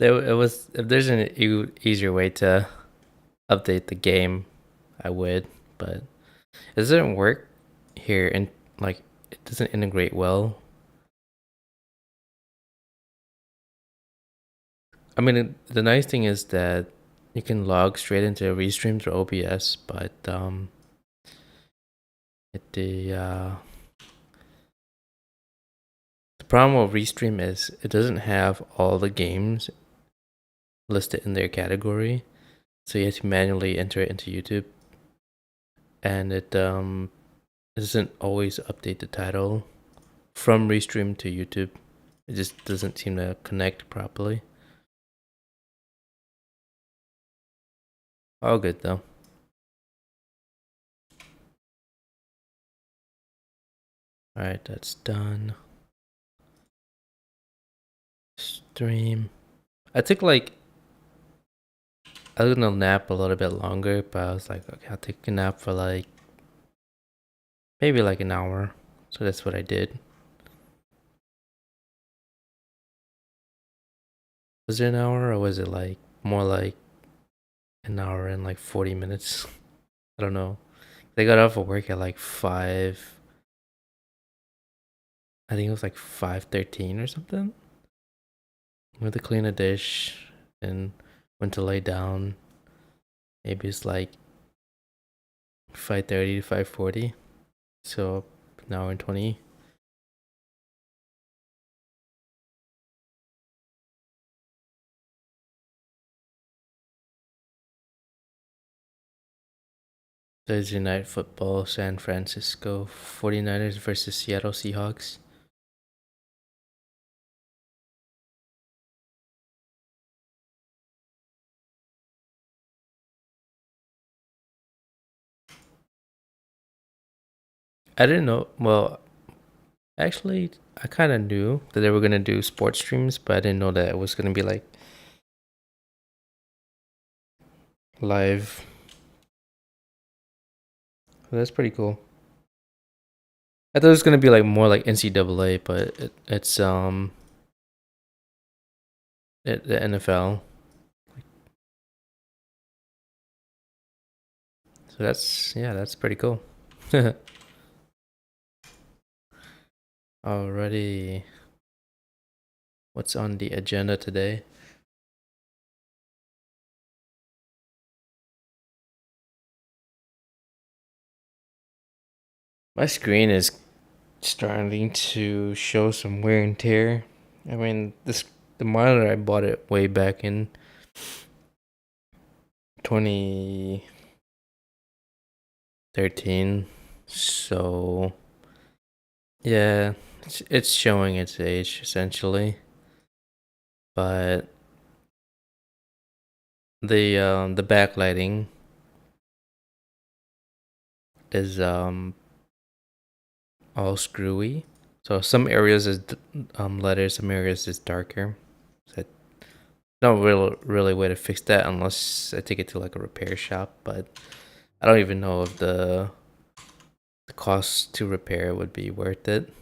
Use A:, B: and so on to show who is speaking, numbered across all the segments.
A: it was if there's an easier way to update the game, I would, but it doesn't work here and like it doesn't integrate well. I mean, the nice thing is that you can log straight into Restream through OBS, but the problem with Restream is it doesn't have all the games listed in their category, so you have to manually enter it into YouTube, and it doesn't always update the title from Restream to YouTube. It just doesn't seem to connect properly. All good though. Alright, that's done. Stream. I took like I was gonna nap a little bit longer, but I was like, okay, I'll take a nap for like maybe like an hour. So that's what I did. Was it an hour or was it like more like an hour and like 40 minutes? I don't know. They got off of work at like 5. I think it was like 5:13 or something. Went to clean a dish and went to lay down. Maybe it's like 5:30 to 5:40. So an hour and 20. Thursday night football, San Francisco 49ers versus Seattle Seahawks. I didn't know. Well, actually, I kind of knew that they were going to do sports streams, but I didn't know that it was going to be like live. So that's pretty cool. I thought it was going to be like more like NCAA, but it's the NFL. So that's pretty cool. Alrighty. What's on the agenda today? My screen is starting to show some wear and tear. I mean, the monitor I bought it way back in 2013. So yeah, it's showing its age essentially. But the backlighting is all screwy. So some areas is lighter, some areas is darker. So no really way to fix that unless I take it to like a repair shop. But I don't even know if the cost to repair would be worth it.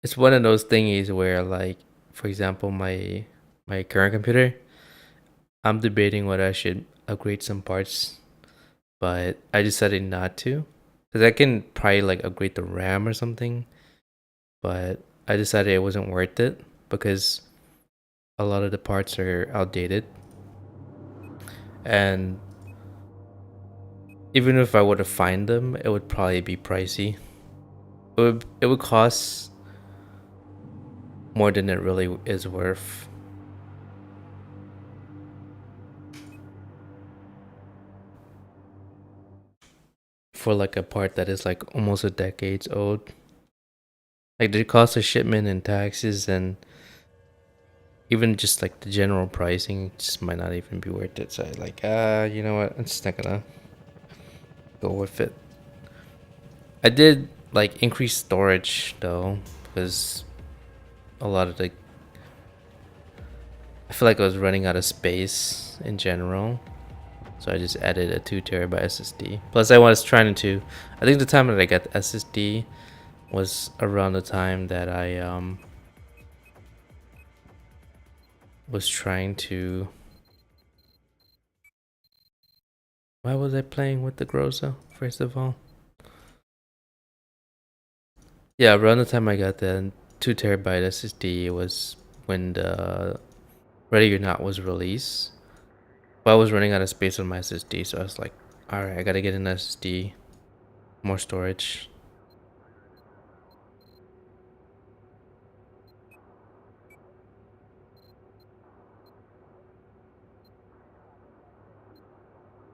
A: It's one of those thingies where like, for example, my current computer, I'm debating whether I should upgrade some parts, but I decided not to. Because I can probably like upgrade the RAM or something, but I decided it wasn't worth it because a lot of the parts are outdated. And even if I were to find them, it would probably be pricey. It would cost more than it really is worth. For like a part that is like almost a decade old. Like the cost of shipment and taxes and even just like the general pricing just might not even be worth it. So I like, you know what? I'm just not gonna go with it. I did like increase storage though, because a lot of the I feel like I was running out of space in general. So I just added a 2 terabyte SSD. Plus I was trying to I think the time that I got the SSD was around the time that I was trying to. Why was I playing with the Groza, first of all? Yeah, around the time I got the 2 TB SSD was when the Ready or Not was released. But I was running out of space on my SSD, so I was like, alright, I gotta get an SSD, more storage.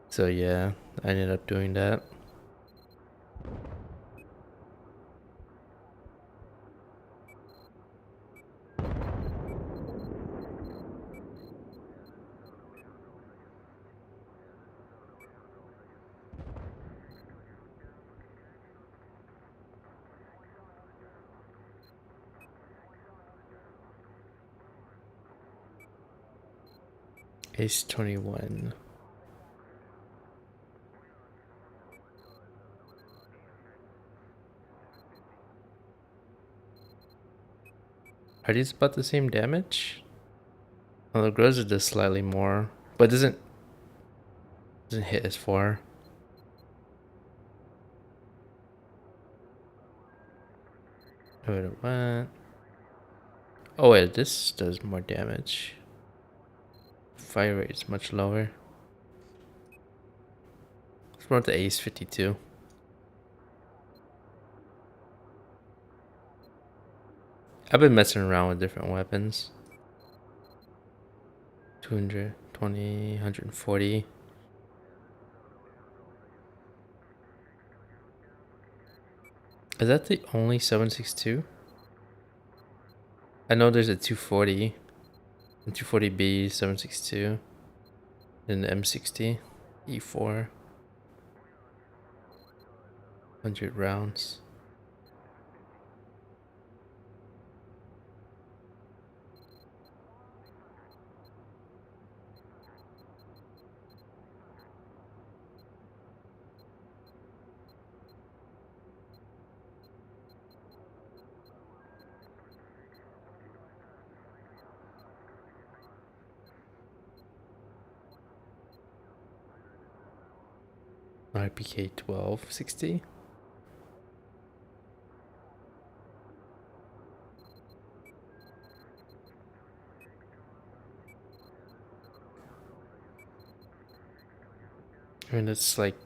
A: So yeah, I ended up doing that. Ace 21. Are these about the same damage? Well, the Groza does slightly more, but doesn't hit as far. Wait, what? Oh wait, this does more damage. Fire rate is much lower. Let's run the Ace 52. I've been messing around with different weapons. 220, 140. Is that the only 7.62? I know there's a 240. The 240B, 7.62. Then the M60. E4. 100 rounds. RPK 1260. I mean, it's like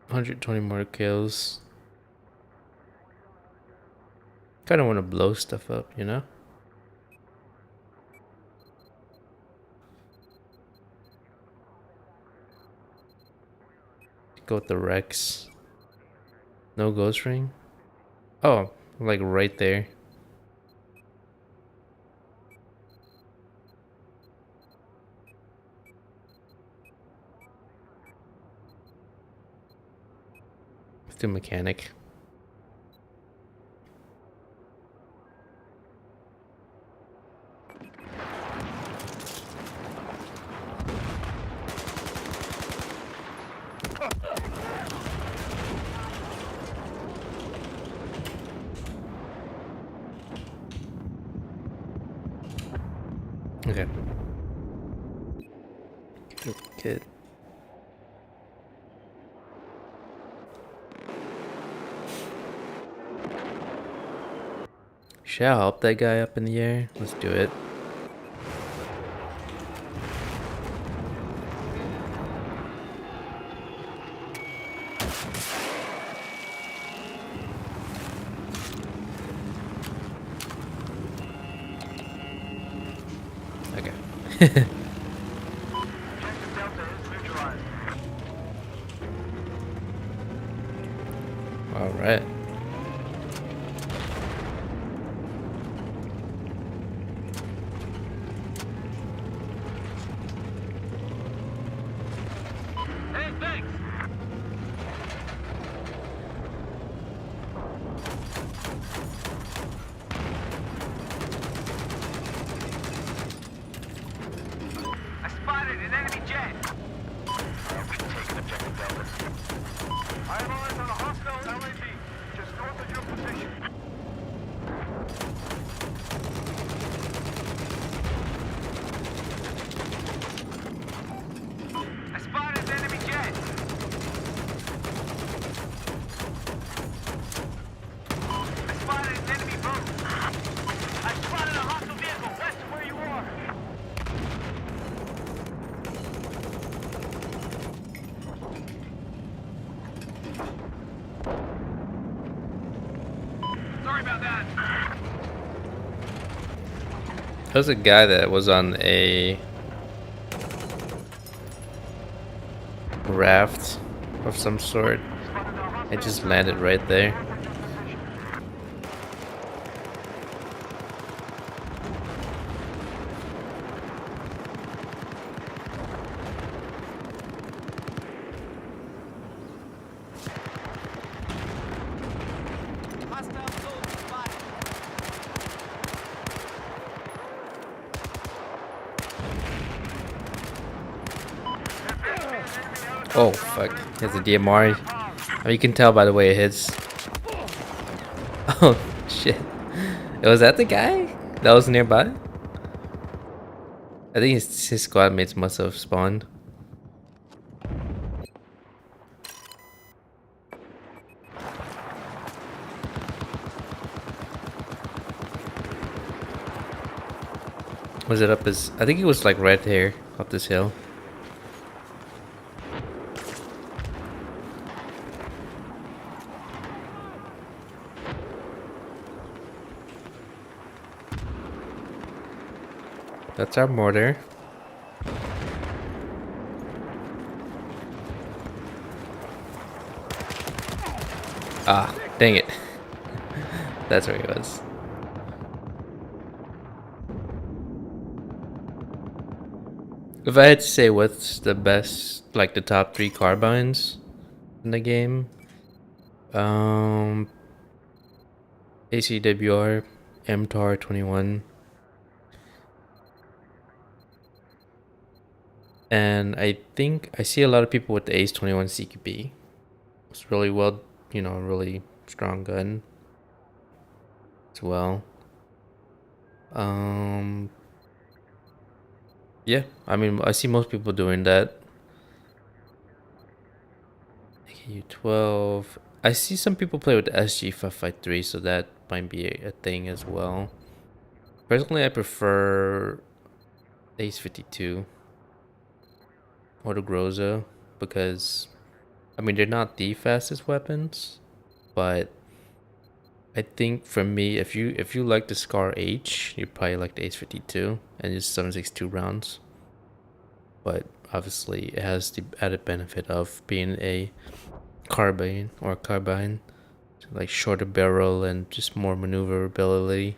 A: 120 more kills. Kind of want to blow stuff up, you know? Go with the Rex. No ghost ring? Oh, like right there. Let's do mechanic. Okay. Good. Should I help that guy up in the air? Let's do it. Okay. All right.
B: Hey, thanks. I spotted an enemy jet. We've taken objective Delta. I have eyes on a hostile LAV, just north of your position. Sorry about that.
A: There was a guy that was on a raft of some sort. It just landed right there. Oh fuck, he has a DMR. I mean, you can tell by the way it hits. Oh shit. Was that the guy that was nearby? I think his squad mates must have spawned. Was it up his... I think it was like right here, up this hill. That's our mortar. Ah, dang it. That's where he was. If I had to say what's the best, like the top 3 carbines in the game, ACWR, MTAR 21, and I think I see a lot of people with the Ace 21 CQB. It's really well, you know, really strong gun as well. Yeah, I mean, I see most people doing that. AKU-12. I see some people play with the SG-553, so that might be a thing as well. Personally, I prefer Ace 52 or the Groza because, I mean, they're not the fastest weapons, but I think for me, if you like the Scar H, you probably like the Ace 52 and just 7.62 rounds. But obviously, it has the added benefit of being a carbine, like shorter barrel and just more maneuverability.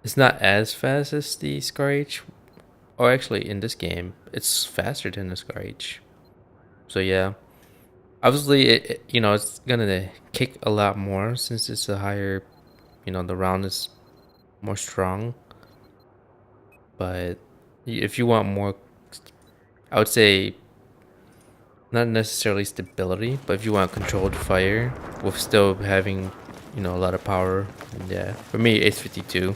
A: It's not as fast as the Scar H, or actually in this game, it's faster than the Scar H. So yeah, obviously you know, it's gonna kick a lot more since it's a higher, you know, the round is more strong. But if you want more, I would say not necessarily stability, but if you want controlled fire with still having, you know, a lot of power, yeah. For me, Ace 52.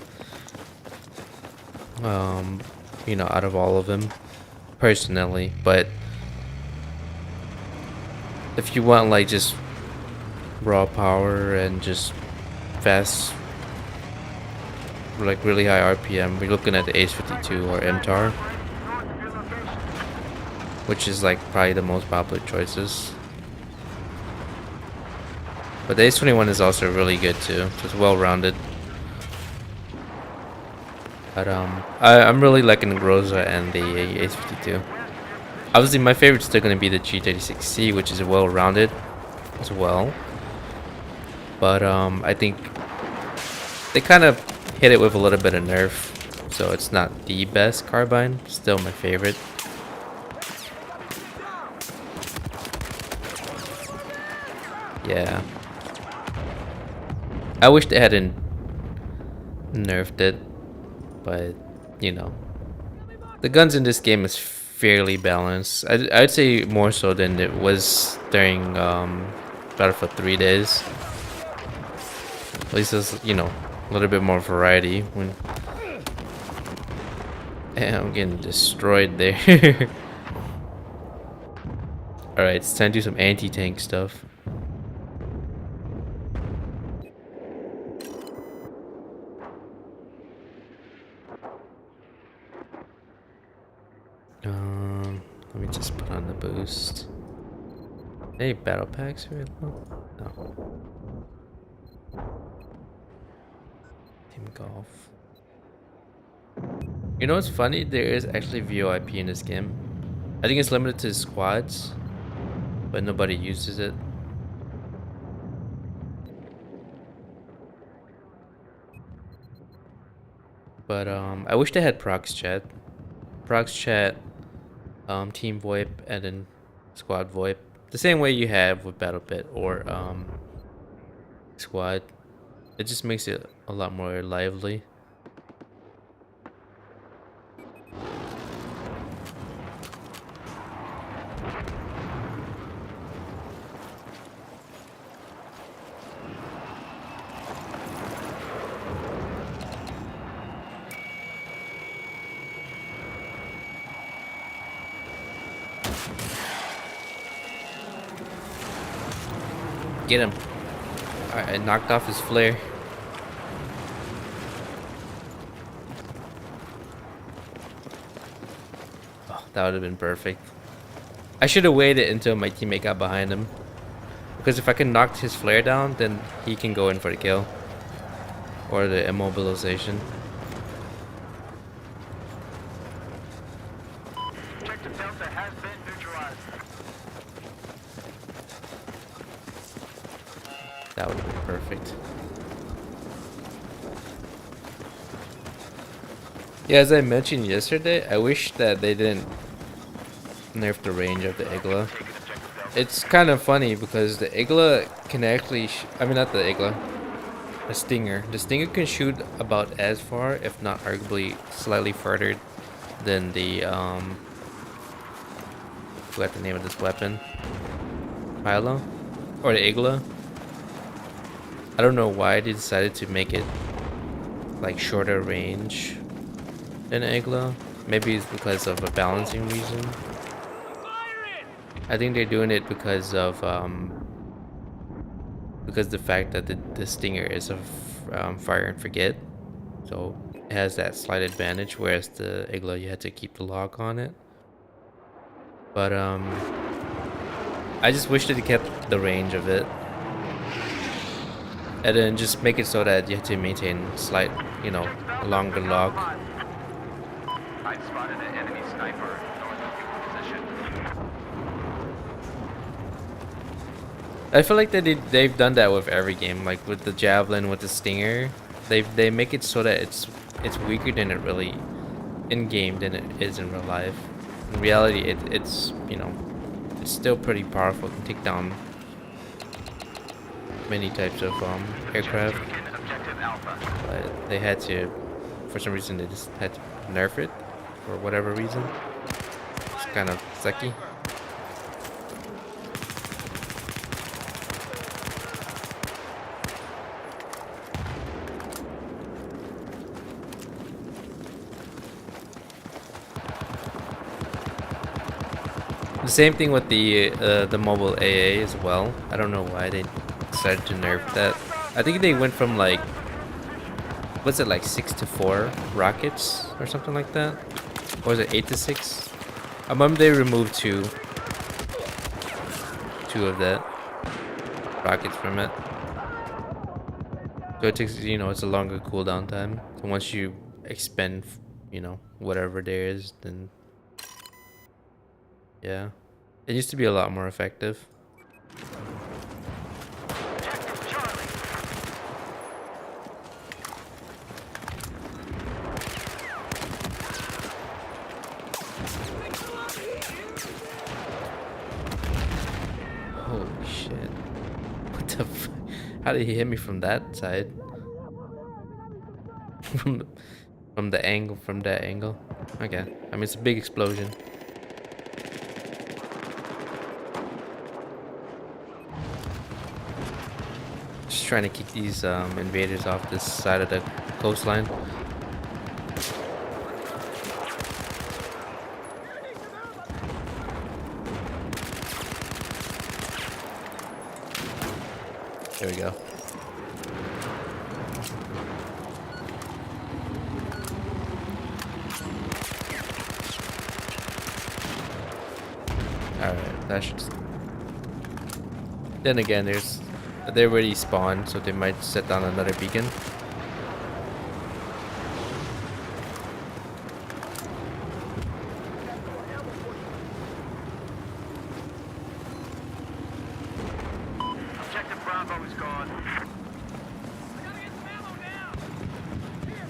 A: You know, out of all of them, personally. But if you want like just raw power and just fast, like really high RPM, we're looking at the Ace 52 or MTAR, which is like probably the most popular choices. But the Ace 21 is also really good too. It's well-rounded. But I'm really liking the Groza and the Ace 52. Obviously, my favorite's still gonna be the G36C, which is well-rounded as well. But I think they kind of hit it with a little bit of nerf, so it's not the best carbine. Still my favorite. Yeah. I wish they hadn't nerfed it, but you know, the guns in this game is fairly balanced. I'd say more so than it was during Battlefield 3 days. At least there's, you know, a little bit more variety. When I'm getting destroyed there. Alright, it's time to do some anti-tank stuff. Let me just put on the boost. Any battle packs available? No. Team golf. You know what's funny? There is actually VoIP in this game. I think it's limited to squads, but nobody uses it. But I wish they had prox chat. Prox chat, team VoIP, and then squad VoIP. The same way you have with BattleBit or squad. It just makes it a lot more lively. Get him. Alright, I knocked off his flare. Oh, that would have been perfect. I should have waited until my teammate got behind him. Because if I can knock his flare down, then he can go in for the kill. Or the immobilization.
B: Objective Delta has been neutralized.
A: That would have been perfect. Yeah, as I mentioned yesterday, I wish that they didn't nerf the range of the Igla. It's kind of funny because the Igla can actually, I mean not the Igla, the Stinger. The Stinger can shoot about as far, if not arguably slightly further than the, forgot the name of this weapon. Pilo? Or the Igla? I don't know why they decided to make it like shorter range than Igla. Maybe it's because of a balancing reason. I think they're doing it because the fact that the Stinger is a fire and forget, so it has that slight advantage, whereas the Igla you had to keep the lock on it. But I just wish that they kept the range of it, and then just make it so that you have to maintain slight, you know, a longer lock.
B: I spotted an enemy sniper north of your position.
A: I feel like they've done that with every game, like with the Javelin, with the Stinger. They make it so that it's weaker than it really in game than it is in real life. In reality, it's you know, it's still pretty powerful. It can take down many types of aircraft,
B: Objective Alpha.
A: but they had to, for some reason, they just had to nerf it for whatever reason. It's kind of sucky. The same thing with the mobile AA as well. I don't know why they decided to nerf that. I think they went from like, what's it, like 6 to 4 rockets or something like that, or was it 8 to 6? I remember they removed two of that rockets from it. So it takes, you know, it's a longer cooldown time. So once you expend, you know, whatever there is, then yeah, it used to be a lot more effective.
B: Objective Charlie.
A: Holy shit! What the? How did he hit me from that side? from the angle, from that angle. Okay, I mean it's a big explosion. Just trying to kick these invaders off this side of the coastline. There we go. Alright, that should Then again, they already spawned, so they might set down another beacon.
B: Objective Bravo is gone.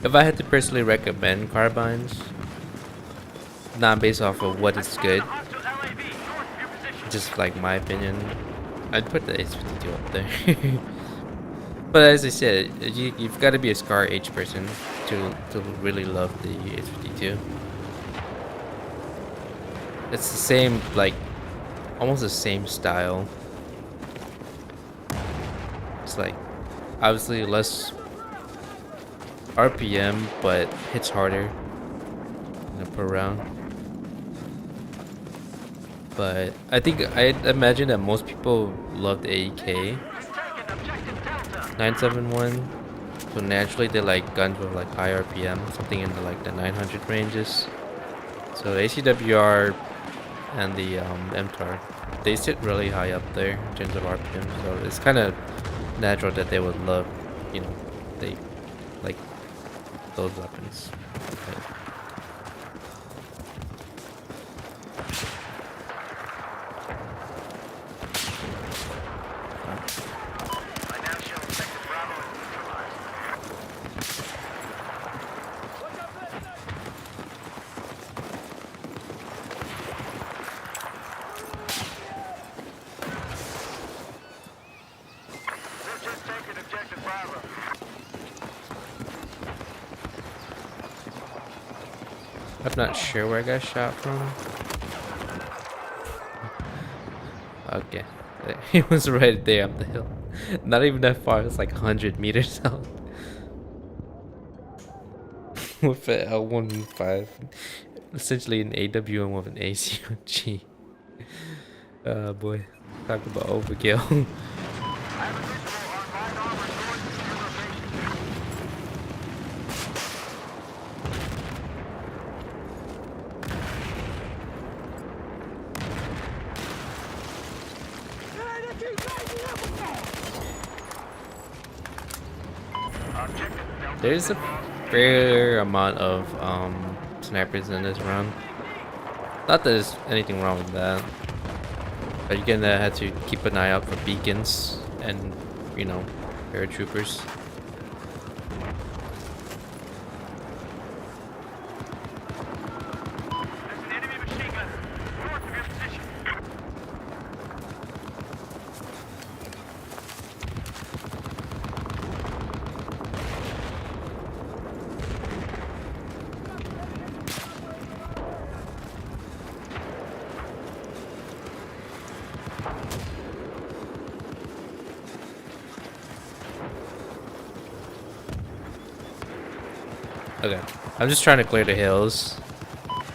A: If I had to personally recommend carbines, not based off of what is good,
B: Hostile LAV, north of your position.
A: just like my opinion, I'd put the H-52 up there. But as I said, you've got to be a Scar H person to really love the H-52. It's the same, like, almost the same style. It's like, obviously less RPM, but hits harder per round. But I imagine that most people love the AEK 971, so naturally they like guns with like high RPM, something in the 900 ranges. So ACWR and the MTAR, they sit really high up there in terms of RPM. So it's kind of natural that they would love, they like those weapons. But
B: I now show Objective Bravo is neutralized. We've just taken Objective Bravo.
A: I'm not sure where I got shot from. Okay. He was right there up the hill. Not even that far, it's like 100 meters out. With an L1V5. Essentially an AWM with an ACOG. Oh boy. Talk about overkill.
B: I have a visual on light armor north of your location. Objective Delta
A: There's a fair amount of snipers in this round. Not that there's anything wrong with that. But you're gonna have to keep an eye out for beacons and, paratroopers.
B: There's an enemy machine gun north of your position.
A: Okay, I'm just trying to clear the hills.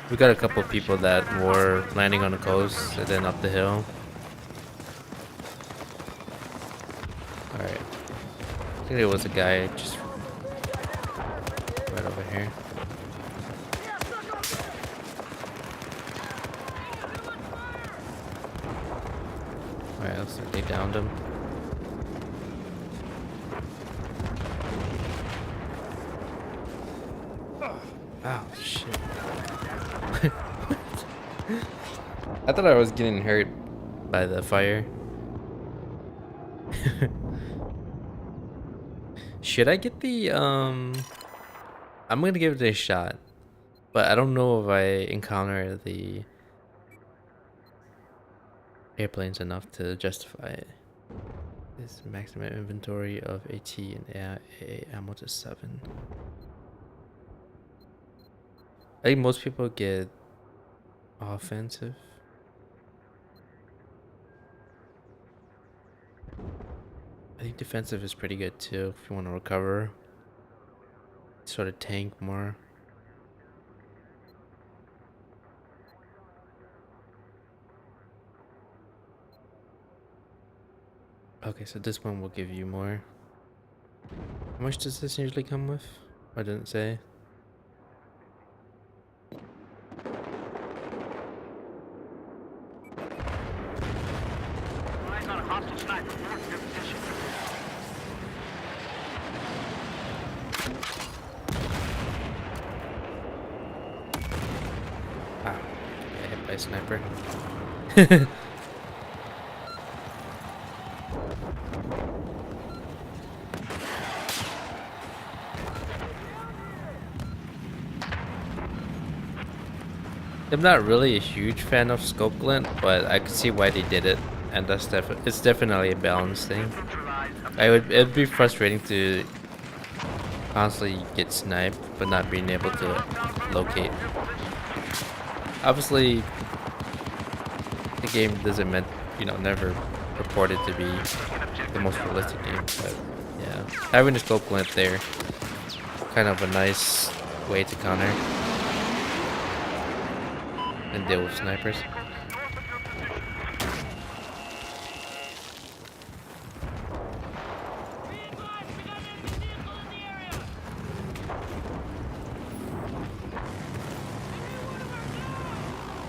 A: We got a couple of people that were landing on the coast and then up the hill. Alright. I think there was a guy just right over here. Alright, looks like they downed him. Oh shit. I thought I was getting hurt by the fire. Should I get the I'm gonna give it a shot. But I don't know if I encounter the airplanes enough to justify it. This maximum inventory of AT and AA ammo to 7. I think most people get offensive. I think defensive is pretty good too if you want to recover. Sort of tank more. Okay, so this one will give you more. How much does this usually come with? I didn't say.
B: Eyes on a Hostile sniper, mark your position.
A: Ah, got hit by a sniper. I'm not really a huge fan of scope glint, but I could see why they did it, and it's definitely a balance thing. It'd be frustrating to constantly get sniped, but not being able to locate. Obviously, the game doesn't never purported to be the most realistic game, but yeah, having the scope glint there, kind of a nice way to counter and deal with snipers.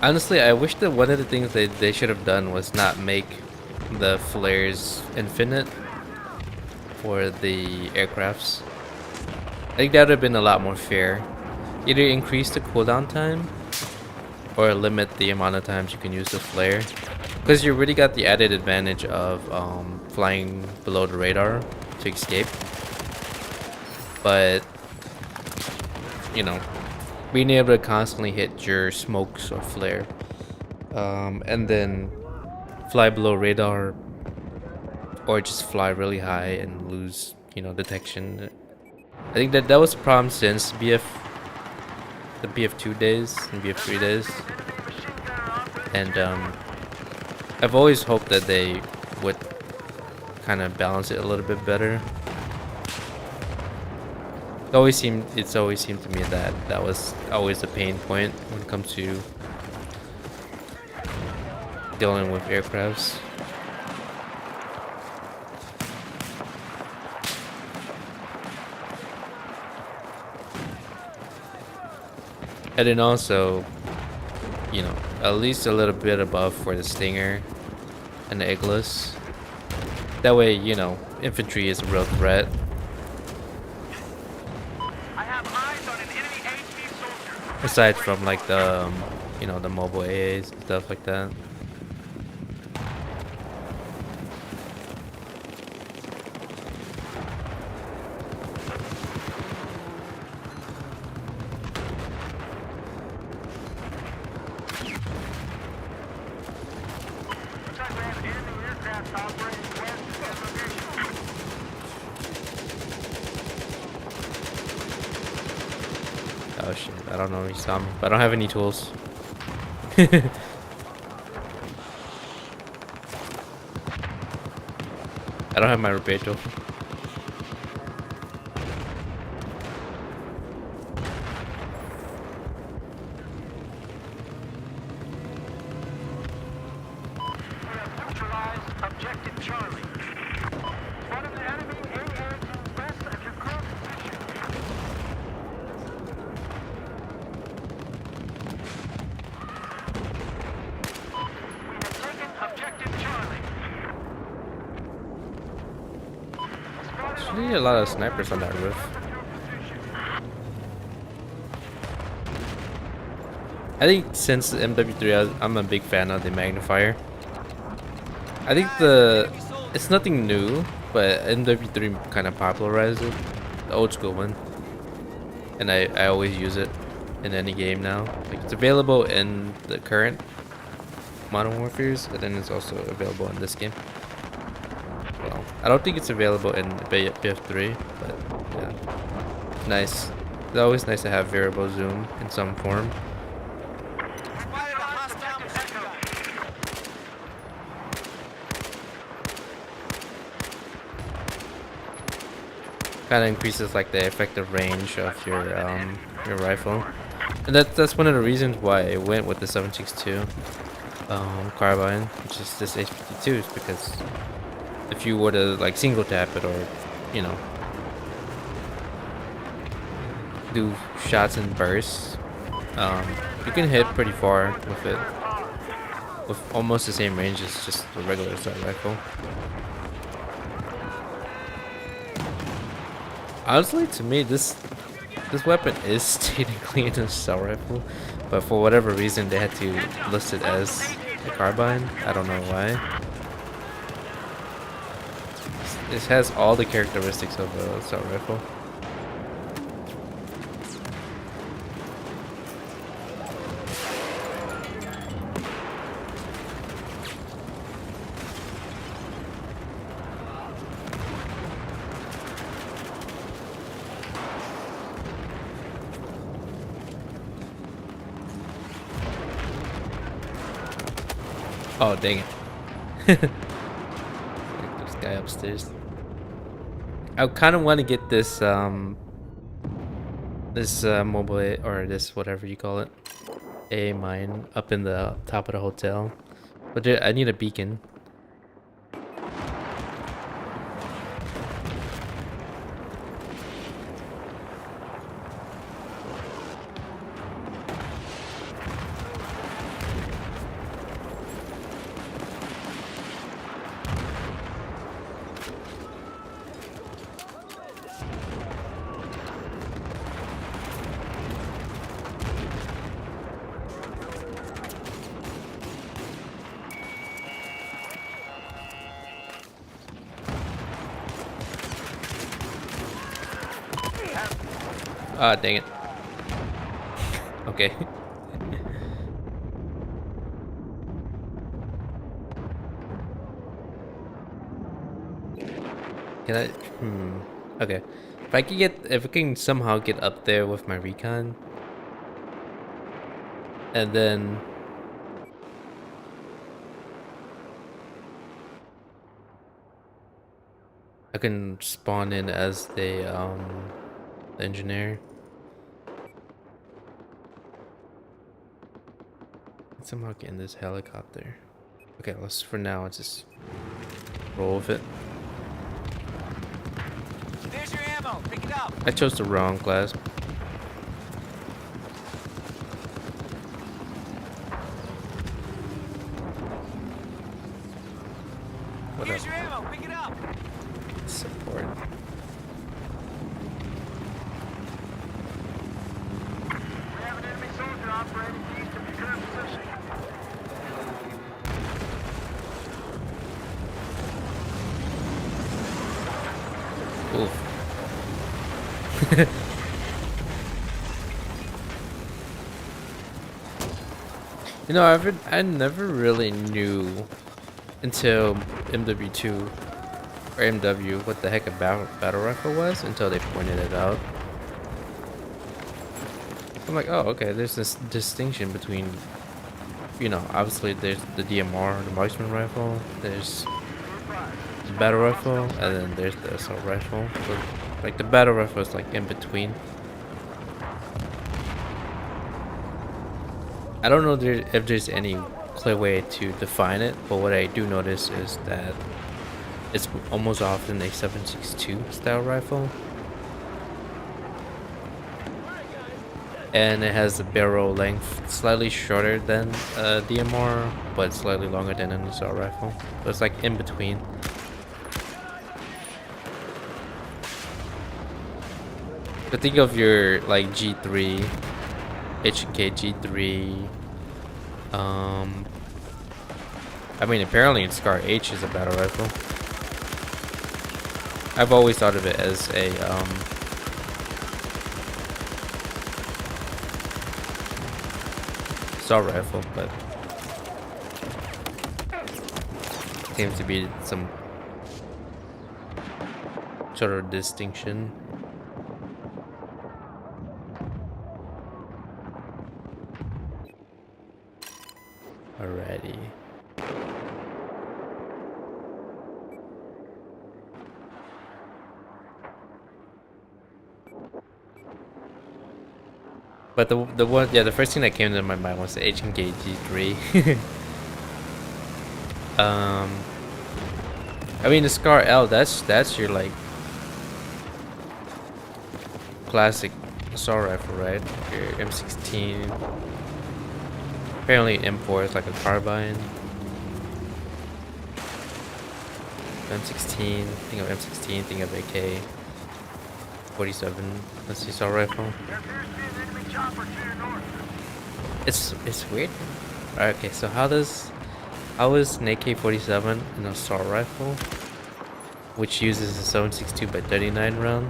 A: Honestly, I wish that one of the things they should have done was not make the flares infinite for the aircrafts. I think that would have been a lot more fair. Either increase the cooldown time or limit the amount of times you can use the flare. Because you really got the added advantage of flying below the radar to escape. But, you know, being able to constantly hit your smokes or flare, and then fly below radar, or just fly really high and lose, detection. I think that was the problem since the BF2 days and BF3 days, and I've always hoped that they would kind of balance it a little bit better. It's always seemed to me that was always a pain point when it comes to dealing with aircrafts. And then also, at least a little bit above for the Stinger and the Iglis. That way, infantry is a real threat. Aside from like the, the mobile AAs and stuff like that. Oh shit, I don't know if he saw me, but I don't have any tools. I don't have my repair tool.
B: Objective Charlie. One of the enemy AA west of your current position. We have taken Objective Charlie.
A: There's really a lot of snipers on that roof. I think since MW3, I'm a big fan of the magnifier. I think it's nothing new, but MW3 kind of popularized it, the old school one, and I always use it in any game now. Like, it's available in the current Modern Warfare's, and then it's also available in this game. Well, I don't think it's available in BF3, but yeah, nice. It's always nice to have variable zoom in some form. Kind of increases like the effective range of your rifle, and that's one of the reasons why I went with the 7.62 carbine, which is this H52, is because if you were to like single tap it, or do shots in bursts, you can hit pretty far with it with almost the same range as just the regular assault rifle. Honestly, to me, this weapon is technically an assault rifle, but for whatever reason, they had to list it as a carbine. I don't know why. It has all the characteristics of an assault rifle. Oh, dang it. This guy upstairs. I kind of want to get this mobile, or this whatever you call it, a mine up in the top of the hotel, but I need a beacon. Ah, dang it. Okay. Can I? Okay. If I can somehow get up there with my recon, and then I can spawn in as the engineer. Somehow get in this helicopter. Okay, for now, let's just roll with it.
B: There's your ammo. Pick it up.
A: I chose the wrong class.
B: Here's your ammo. Pick it up.
A: Support.
B: We have an enemy soldier operating east of your current position.
A: Oof. You know, I never really knew until MW2 or MW what the heck a battle rifle was until they pointed it out. I'm like, oh, okay, there's this distinction between, you know, obviously there's the DMR, the marksman rifle, there's the battle rifle, and then there's the assault rifle. So, like, the battle rifle is like in between. I don't know if there's any clear way to define it, but what I do notice is that it's almost often a 7.62 style rifle, and it has the barrel length slightly shorter than a DMR, but slightly longer than an assault rifle. So it's like in between. So think of your like G3, H&K G3. I mean, apparently Scar H is a battle rifle. I've always thought of it as a assault rifle, but seems to be some sort of distinction. Alrighty. But the first thing that came to my mind was the H&K G3. I mean the Scar L, that's your like classic assault rifle, right? Your M16. Apparently M4 is like a carbine. M16, think of M16, think of AK-47. That's the assault rifle.
B: There appears to be an enemy chopper to your north.
A: It's weird. Alright, okay, so how is an AK-47 an assault rifle, which uses a 7.62 by 39 round,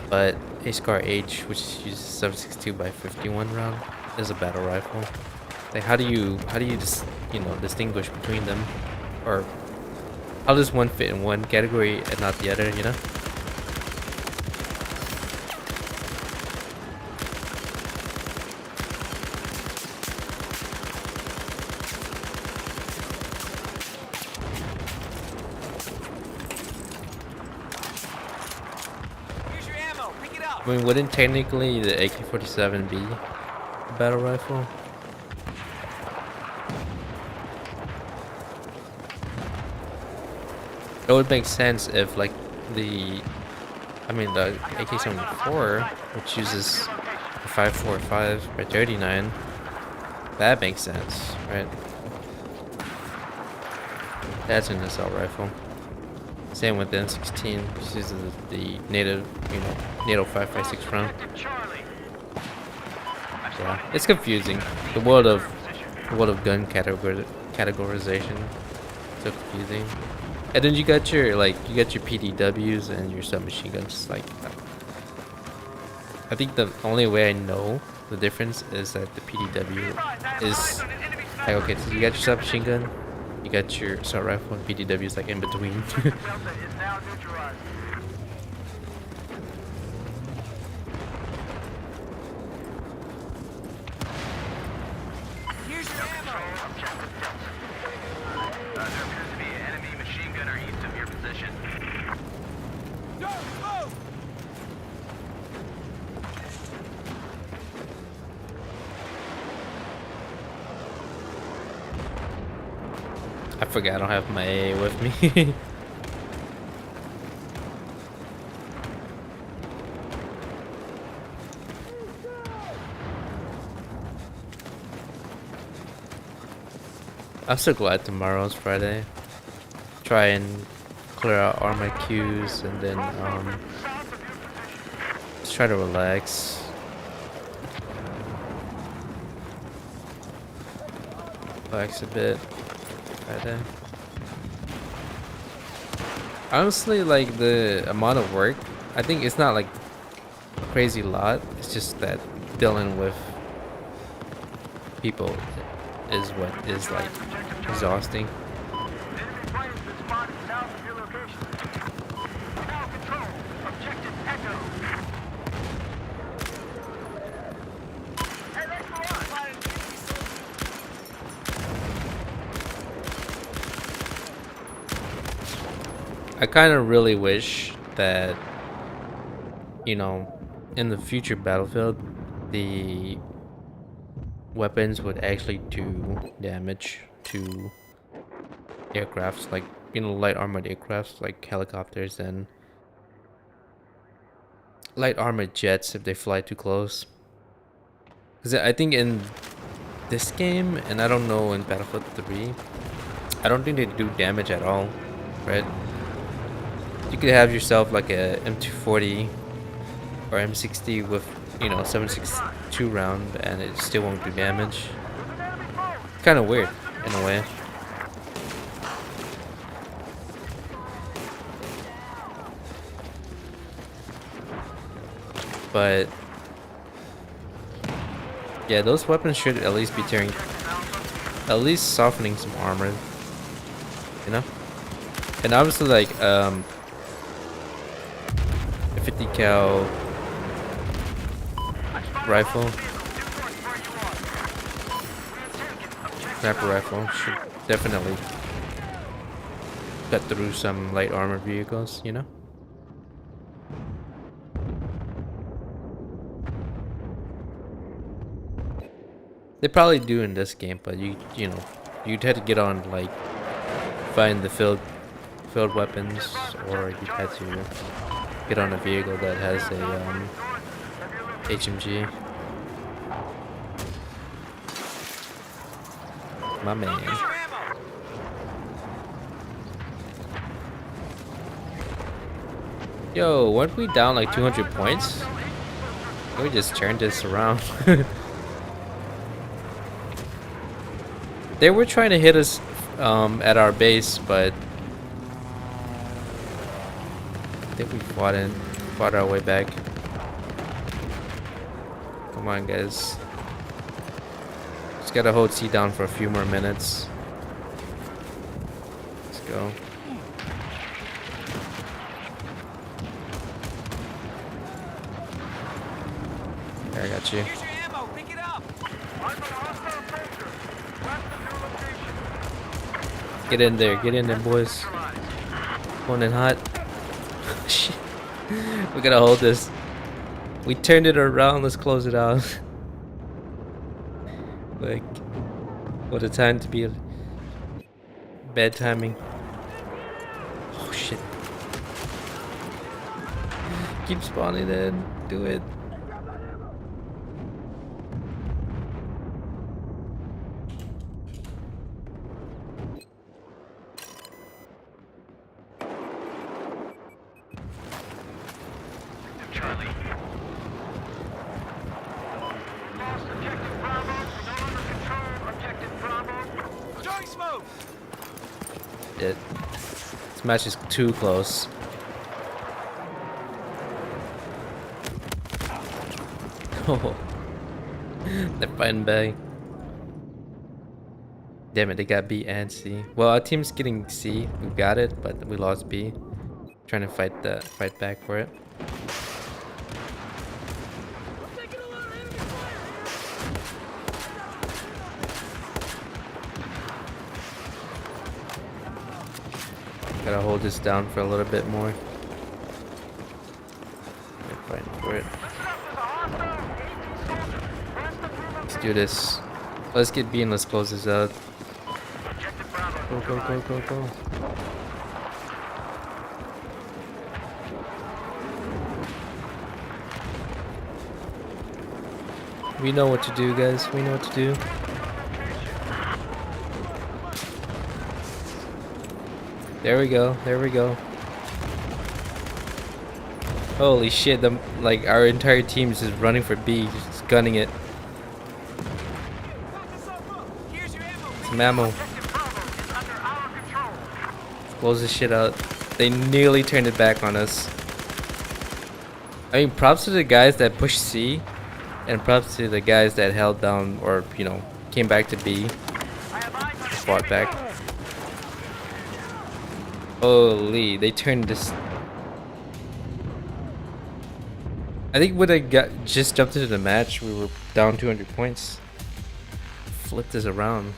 A: but a Scar H, which uses 7.62 by 51 round, is a battle rifle? Like, how do you just distinguish between them, or how does one fit in one category and not the other? You know?
B: Here's your ammo. Pick it up.
A: I mean, wouldn't technically the AK-47 be a battle rifle? It would make sense if, like, the AK-74, which uses a 5.45 by 39, that makes sense, right? That's an assault rifle. Same with the M16, which uses the native 5.56 round.
B: Charlie.
A: Yeah, it's confusing. The world of gun categorization, so confusing. And then you got your PDWs and your submachine guns. Like, I think the only way I know the difference is that the PDW is like, okay, so you got your submachine gun, you got your assault rifle, and PDW is like in between.
B: Delta is now neutralized. Here's your ammo. There appears to be an enemy machine gunner east of your position. Go, move!
A: I forgot I don't have my AA with me. I'm so glad tomorrow's Friday. Try and clear out all my queues and then just try to relax. Relax a bit. Friday. Honestly, like, the amount of work, I think it's not like a crazy lot. It's just that dealing with people is what is like exhausting.
B: Enemy planes have spotted south of your location. Now control. Objective Echo. Hey, let's go on. Spotted an enemy soldier.
A: I kind of really wish that, you know, in the future Battlefield, the weapons would actually do damage to aircrafts, like, you know, light armored aircrafts like helicopters and light armored jets if they fly too close. Because I think in this game, and I don't know in Battlefield 3, I don't think they do damage at all, right? You could have yourself like a M240 or M60 with, you know, 7.62 round and it still won't do damage. Kind of weird in a way. But yeah, those weapons should at least be at least softening some armor, you know? And obviously, like, a 50 cal rifle, sniper rifle should definitely cut through some light armor vehicles, you know? They probably do in this game, but you know, you'd have to get on, like, find the field weapons, or you'd have to get on a vehicle that has a HMG. My man. Yo, weren't we down like 200 points? Can we just turn this around? They were trying to hit us at our base, but I think we fought our way back. Come on, guys. Just gotta hold C down for a few more minutes. Let's go. There, I got you.
B: Here's your ammo. Pick it up. I'm an hostile soldier. West of your location.
A: Get in there, boys. Going in hot. Shit. We gotta hold this. We turned it around. Let's close it out. Like, what a time to be. Bad timing. Oh shit. Keep spawning in. Do it.
B: Charlie. Lost objective Bravo. We no longer control objective Bravo. Throwing smoke.
A: It. This match is too close. Oh. They're fighting back. Damn it, they got B and C. Well, our team's getting C. We got it, but we lost B. Trying to fight back for it. Gotta hold this down for a little bit more. They're fighting for it. Let's do this. Let's get B and let's close this out. Go, go, go, go, go. We know what to do, guys. We know what to do. There we go. There we go. Holy shit! Like our entire team is just running for B, just gunning it. Some ammo. Let's close this shit out. They nearly turned it back on us. I mean, props to the guys that pushed C, and props to the guys that held down or came back to B. Fought back. Holy, they turned this. I think when I just jumped into the match, we were down 200 points. Flipped this around.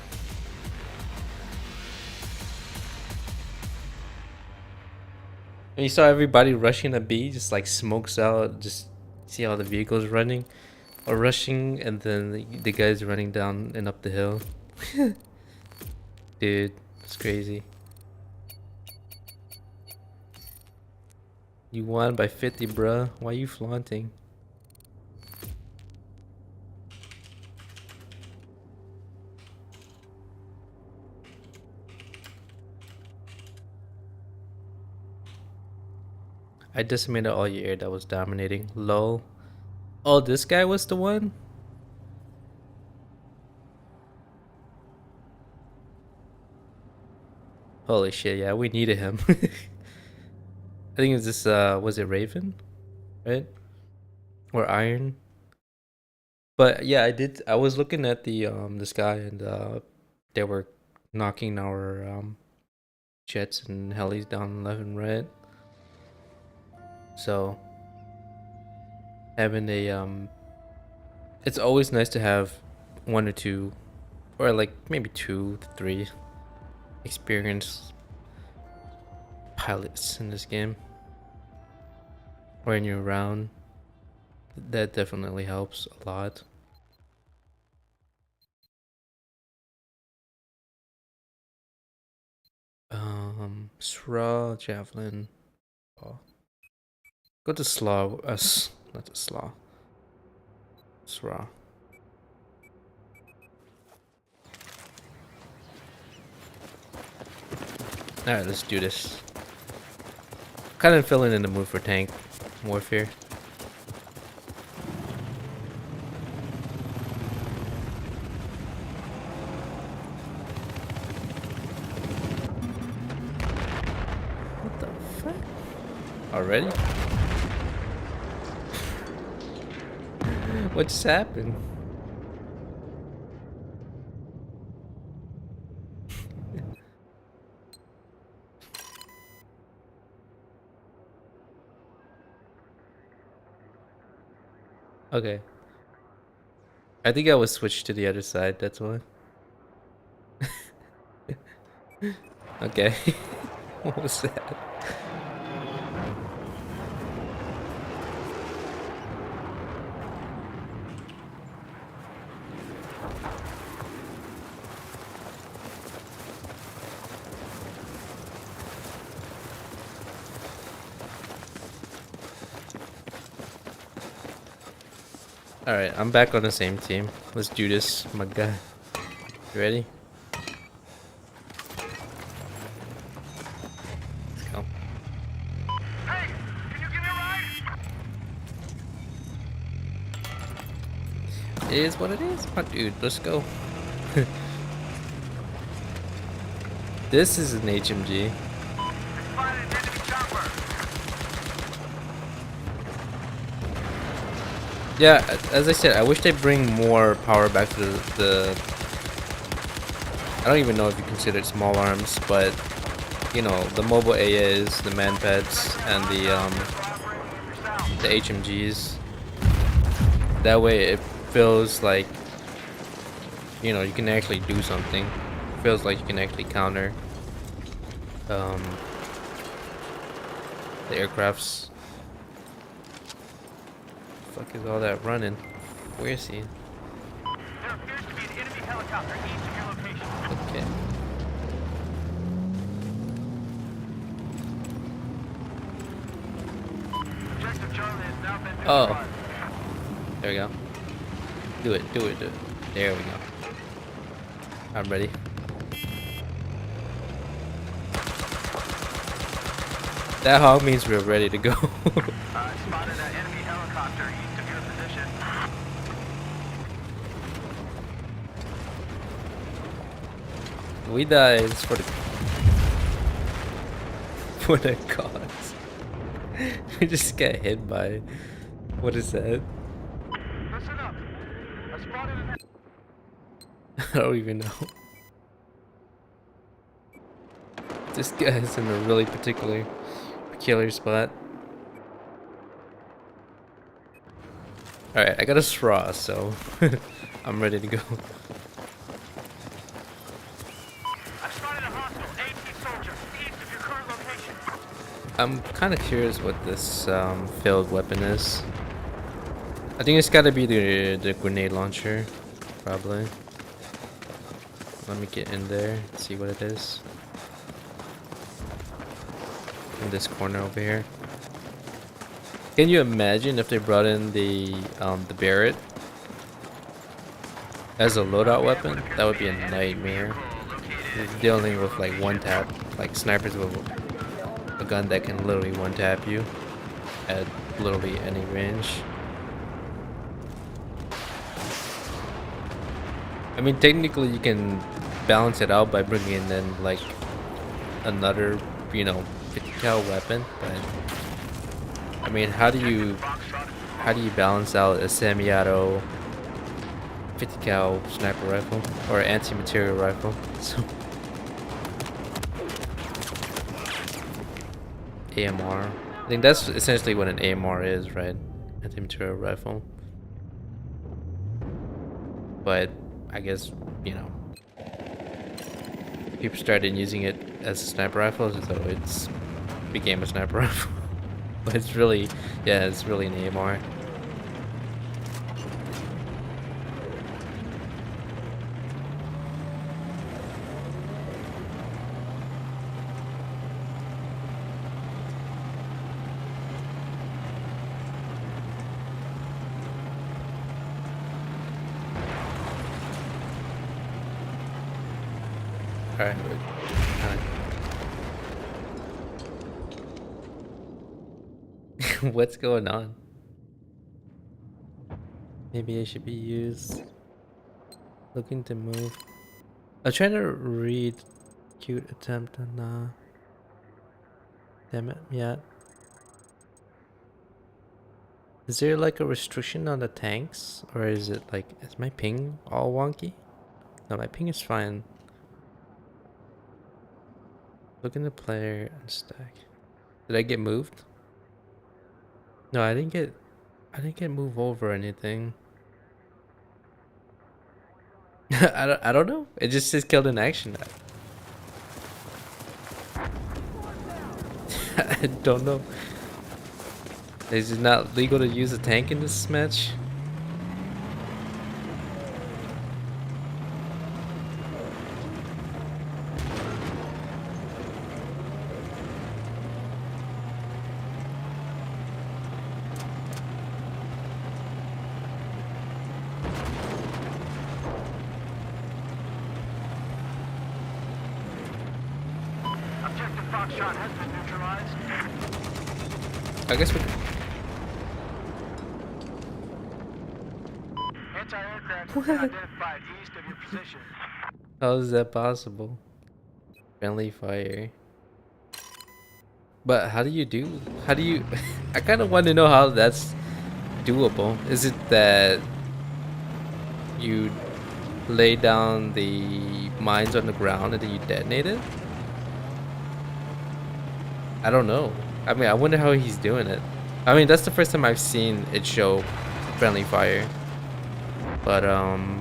A: And you saw everybody rushing to B, just like smokes out. Just see all the vehicles running or rushing, and then the guys running down and up the hill. Dude, it's crazy. You won by 50, bruh. Why are you flaunting? I decimated all your air that was dominating. Lol. Oh, this guy was the one? Holy shit, yeah, we needed him. I think it's this, was it Raven? Right? Or Iron? But yeah, I was looking at the sky, and they were knocking our jets and helis down left and right. So having a it's always nice to have one or two, or like maybe 2 to 3 experienced pilots in this game or in your round. That definitely helps a lot. Straw, javelin. Oh. Go to slaw. Not to slaw. Straw. Alright, let's do this. kind of feeling in the mood for tank warfare. What the fuck? Already? What just happened? Okay. I think I was switched to the other side, that's why. Okay. What was that? Alright, I'm back on the same team. Let's do this, my guy. You ready? Let's go.
B: Hey, can you give me a ride?
A: It is what it is, my dude. Let's go. This is an HMG.
B: Spotted an enemy chopper.
A: Yeah, as I said, I wish they bring more power back to the I don't even know if you consider it small arms, but you know, the mobile AAs, the manpads, and the HMGs. That way it feels like, you know, you can actually do something. It feels like you can actually counter the aircrafts. Fuck is all that running? Where is he?
B: There appears to be an enemy helicopter east of your location.
A: Okay.
B: Objective Charlie has now been
A: Oh.
B: neutralized.
A: There we go. Do it, do it, do it. There we go. I'm ready. That hog means we're ready to go.
B: Spotted an enemy helicopter east of your position.
A: We died for the cause. We just got hit by. What is that?
B: Listen up. I spotted an
A: I don't even know. This guy's in a really peculiar spot. Alright, I got a straw, so I'm ready to go.
B: I spotted a hostile AT soldier east of your current location.
A: I'm kind of curious what this failed weapon is. I think it's got to be the grenade launcher, probably. Let me get in there, see what it is. In this corner over here. Can you imagine if they brought in the Barrett as a loadout weapon? That would be a nightmare. You're dealing with like one tap, like snipers with a gun that can literally one tap you at literally any range. I mean, technically you can balance it out by bringing in like another, you know, 50 cal weapon, but I mean, how do you balance out a semi-auto 50 cal sniper rifle or anti-material rifle? So AMR. I think that's essentially what an AMR is, right? Anti-material rifle. But I guess, you know, people started using it as a sniper rifle, so it's became a sniper rifle. But it's really, yeah, it's really an AMR. Alright. What's going on? Maybe I should be used. Looking to move. I'm trying to read. Cute attempt on. Damn it, yeah. Is there like a restriction on the tanks? Or is it like, is my ping all wonky? No, my ping is fine. Look in the player and stack. Did I get moved? No, I didn't get moved over or anything. I don't know. It just says killed in action. I don't know. Is it not legal to use a tank in this match?
B: Objective Foxtrot has been neutralized.
A: I guess we.
B: Anti-aircraft has been identified east of your position.
A: How is that possible? Friendly fire. But how do you do? How do you? I kind of want to know how that's doable. Is it that you lay down the mines on the ground and then you detonate it? I don't know. I mean, I wonder how he's doing it. I mean, that's the first time I've seen it show friendly fire. But I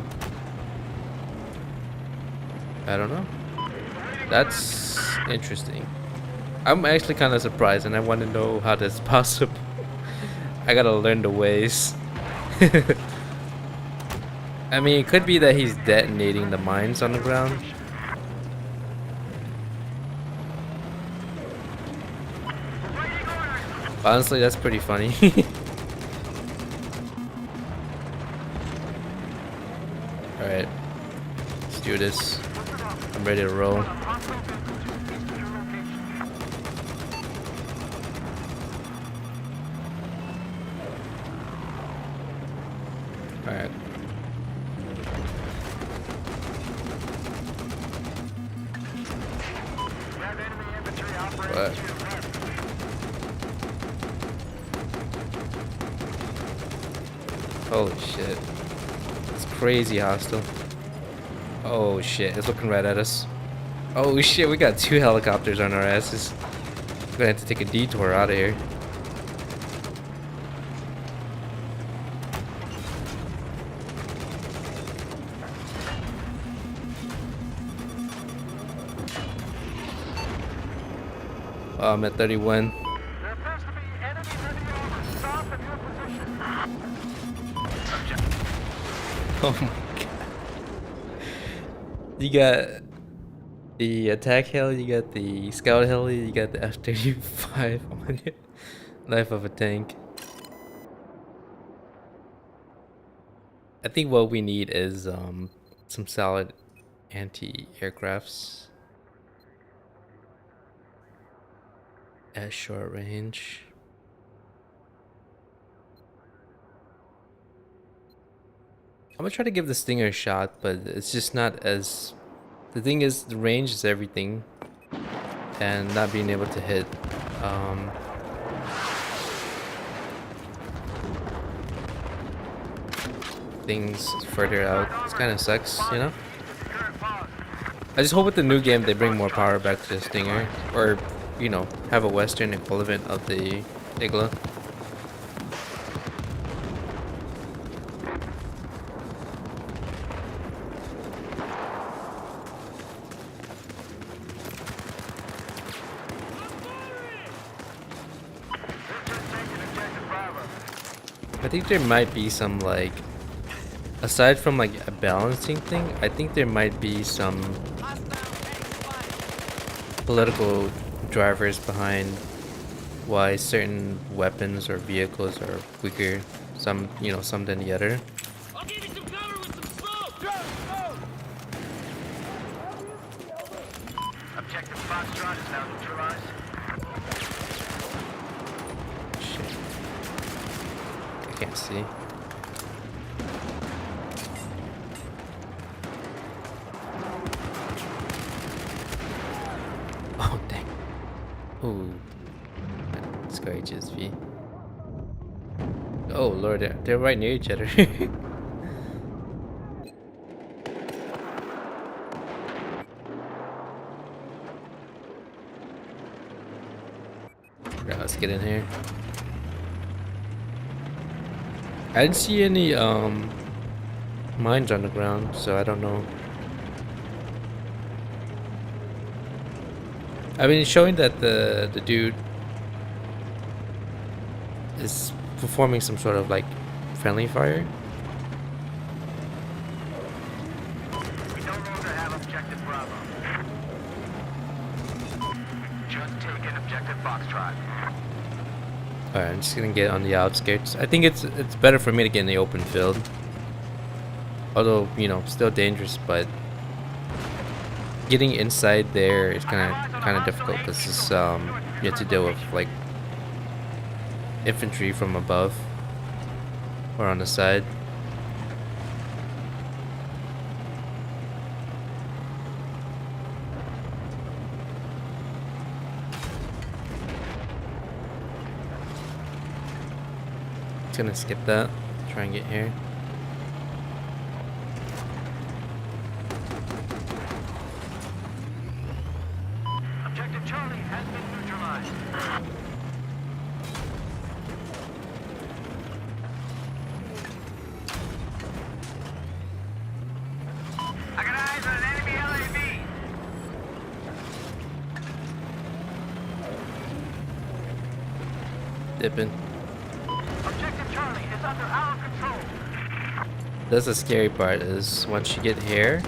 A: don't know. That's interesting. I'm actually kind of surprised, and I want to know how that's possible. I gotta learn the ways. I mean, it could be that he's detonating the mines on the ground. Honestly, that's pretty funny. Alright. Let's do this. I'm ready to roll. Alright. What? Holy shit. It's crazy hostile. Oh shit, it's looking right at us. Oh shit, we got 2 helicopters on our asses. We're gonna have to take a detour out of here. Oh, I'm at 31.
B: There appears to be enemy heavy armor south of your position.
A: Oh my god. You got the attack heli, you got the scout heli, you got the F-35 on it. Life of a tank. I think what we need is some solid anti-aircrafts at short range. I'm gonna try to give the Stinger a shot, but it's just not as... The thing is, the range is everything, and not being able to hit things further out, it kind of sucks, you know? I just hope with the new game they bring more power back to the Stinger, or, you know, have a Western equivalent of the Igla. I think there might be some, like, aside from like a balancing thing, I think there might be some political drivers behind why certain weapons or vehicles are weaker, some, you know, some than the other.
C: I'll give you some cover with some smoke!
B: Objective Foxtrot is now neutralized.
A: Shit. can't see. Oh dang. Ooh. That discourages me. Oh lord, they're right near each other. Right, let's get in here. I didn't see any mines on the ground, so I don't know. I mean, it's showing that the dude is performing some sort of like friendly fire.
B: We no longer have objective Bravo. Just taken objective Foxtrot.
A: Alright, I'm just gonna get on the outskirts. I think it's better for me to get in the open field. Although, you know, still dangerous, but getting inside there is kind of difficult because this you have to deal with like infantry from above or on the side. Just gonna skip that. Try and get here.
B: Objective Charlie has been neutralized. I got eyes on an enemy LAV.
A: Dipping.
B: Objective Charlie is under our control.
A: That's the scary part is once you get here.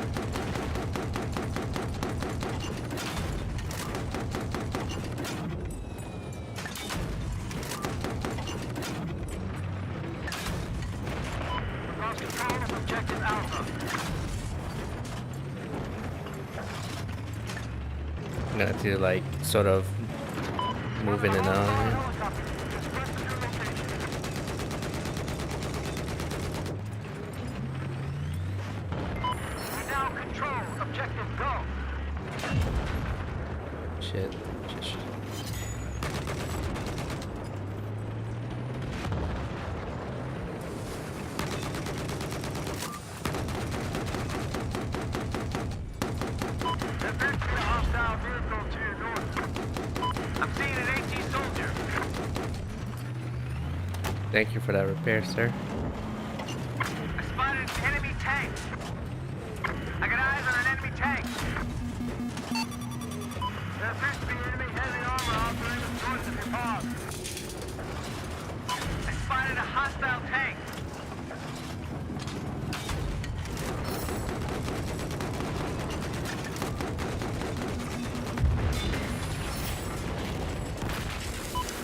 B: Lost control of objective Alpha.
A: I'm gonna have to like sort of move in and out here.
B: Helicopter. Express to your location. We now control objective Go.
A: Shit. Shit.
B: There appears to be a hostile vehicle to your north. I'm seeing an AT soldier.
A: Thank you for that repair, sir.
B: I spotted an enemy tank. I got eyes on an enemy tank. There appears to be enemy heavy armor operating towards the depot. I spotted a hostile tank.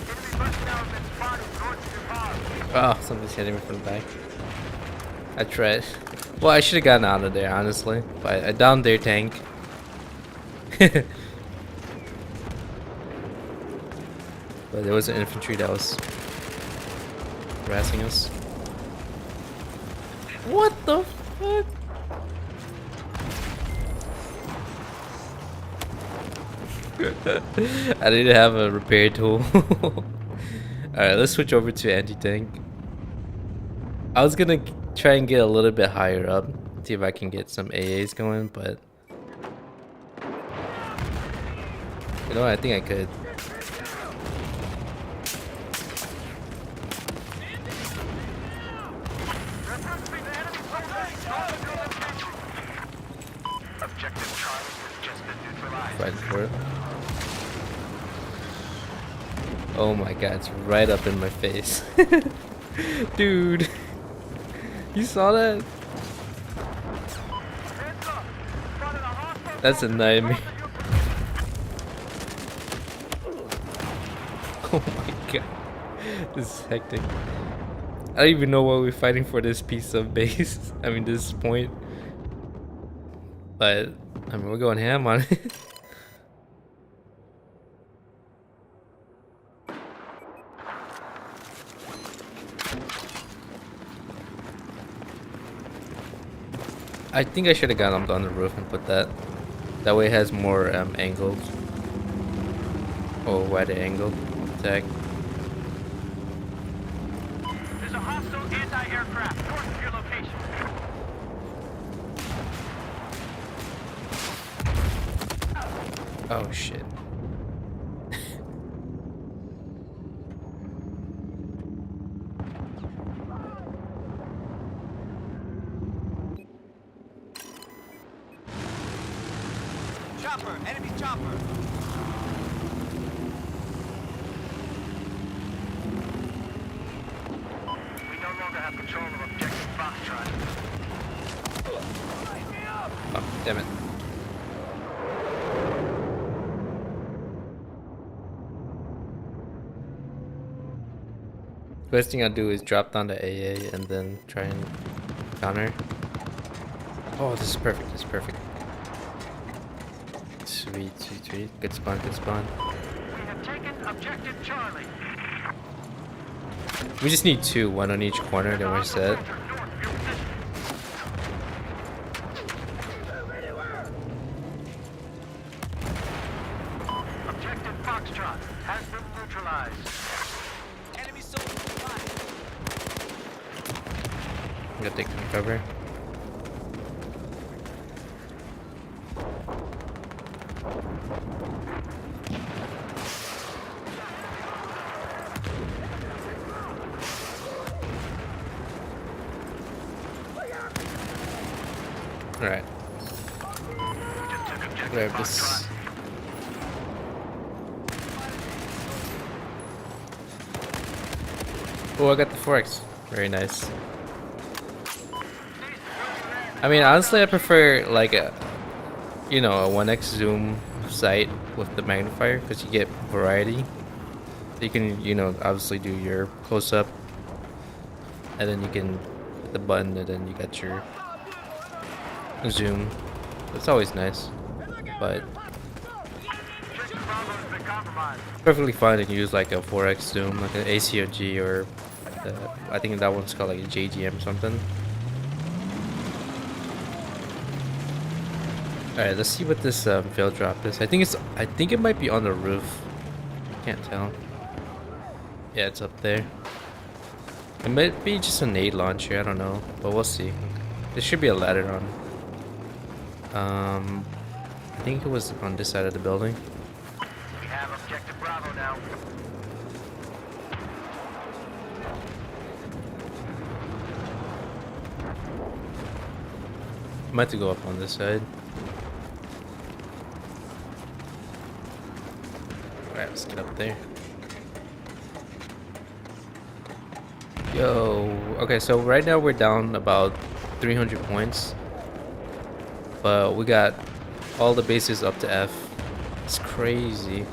B: Enemy personnel have been spotted towards the depot.
A: Oh, somebody's hitting me from the back. I tried. Well, I should have gotten out of there, honestly. But I downed their tank. But there was an infantry that was harassing us. What the fuck? I didn't have a repair tool. Alright, let's switch over to anti-tank. I was gonna try and get a little bit higher up, see if I can get some AAs going, but you know what, I think I could.
B: Objective Charlie has just been neutralized.
A: Fighting for it. Oh my god, it's right up in my face. Dude. You saw that? That's a nightmare. Oh my god. This is hectic. I don't even know why we're fighting for this piece of base. I mean, this point. But, I mean, we're going ham on it. I think I should have gone up on the roof and put that. That way it has more angles. Or wider angle attack.
B: There's a hostile anti-aircraft north of your location.
A: Oh shit.
B: Chopper, enemy chopper. We no longer have control of objective Foxtrot.
A: Oh, damn it. First thing I'll do is drop down the AA and then try and counter. Oh, this is perfect. This is perfect. Sweet, sweet, sweet. Good spawn, good spawn.
B: We have taken objective Charlie.
A: We just need two, one on each corner, then we're set.
B: Objective Foxtrot has been neutralized. Enemy soldier spotted.
A: I'm gonna take some cover. Alright. Grab this. Oh, I got the 4X. Very nice. I mean, honestly, I prefer like a, you know, a 1x zoom sight with the magnifier because you get variety. So you can, you know, obviously do your close up, and then you can hit the button, and then you got your zoom. It's always nice, but perfectly fine to use like a 4x zoom, like an ACOG, or I think that one's called like a JGM or something. Alright, let's see what this fail drop is. I think it might be on the roof. Can't tell. Yeah, it's up there. It might be just a nade launcher, I don't know, but we'll see. There should be a ladder on. I think it was on this side of the building.
B: We have objective Bravo now.
A: I might have to go up on this side. Alright, let's get up there. Yo, okay, so right now we're down about 300 points. But we got all the bases up to F. It's crazy.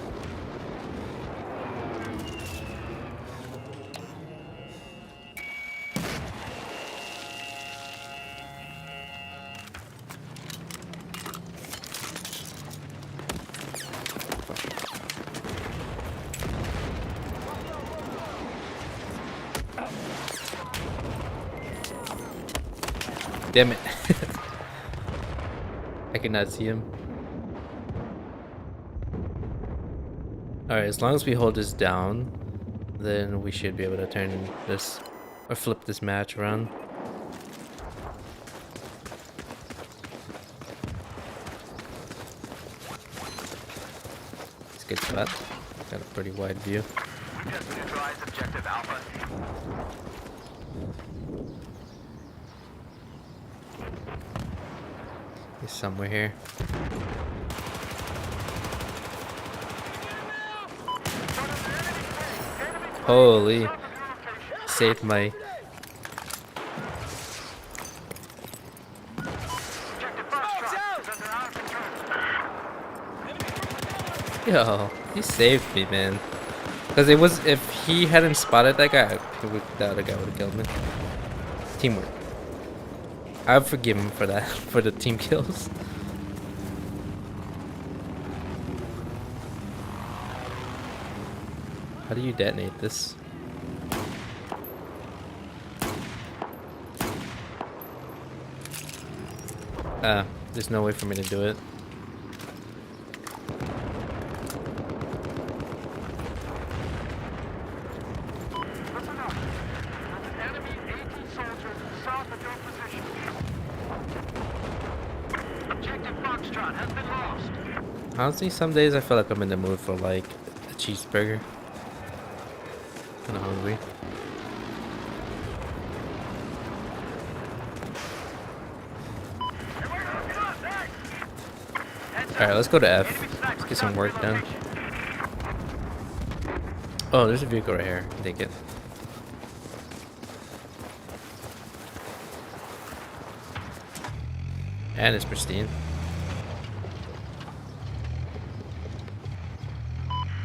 A: Damn it. I cannot see him. Alright, as long as we hold this down, then we should be able to turn this, or flip this match around. It's a good spot. Got a pretty wide view.
B: We just neutralized objective Alpha.
A: He's somewhere here. Holy. Saved my... Yo, he saved me, man. Because it was, if he hadn't spotted that guy, the other guy would have killed me. Teamwork. I forgive him for that, for the team kills. How do you detonate this? There's no way for me to do it.
B: Listen up. There's an enemy AT soldier south of your position. Objective Foxtrot has been lost.
A: Honestly, some days I feel like I'm in the mood for like a cheeseburger. Kinda hungry. Alright, let's go to F. Let's get some work done. Oh, there's a vehicle right here. Take it. And it's pristine.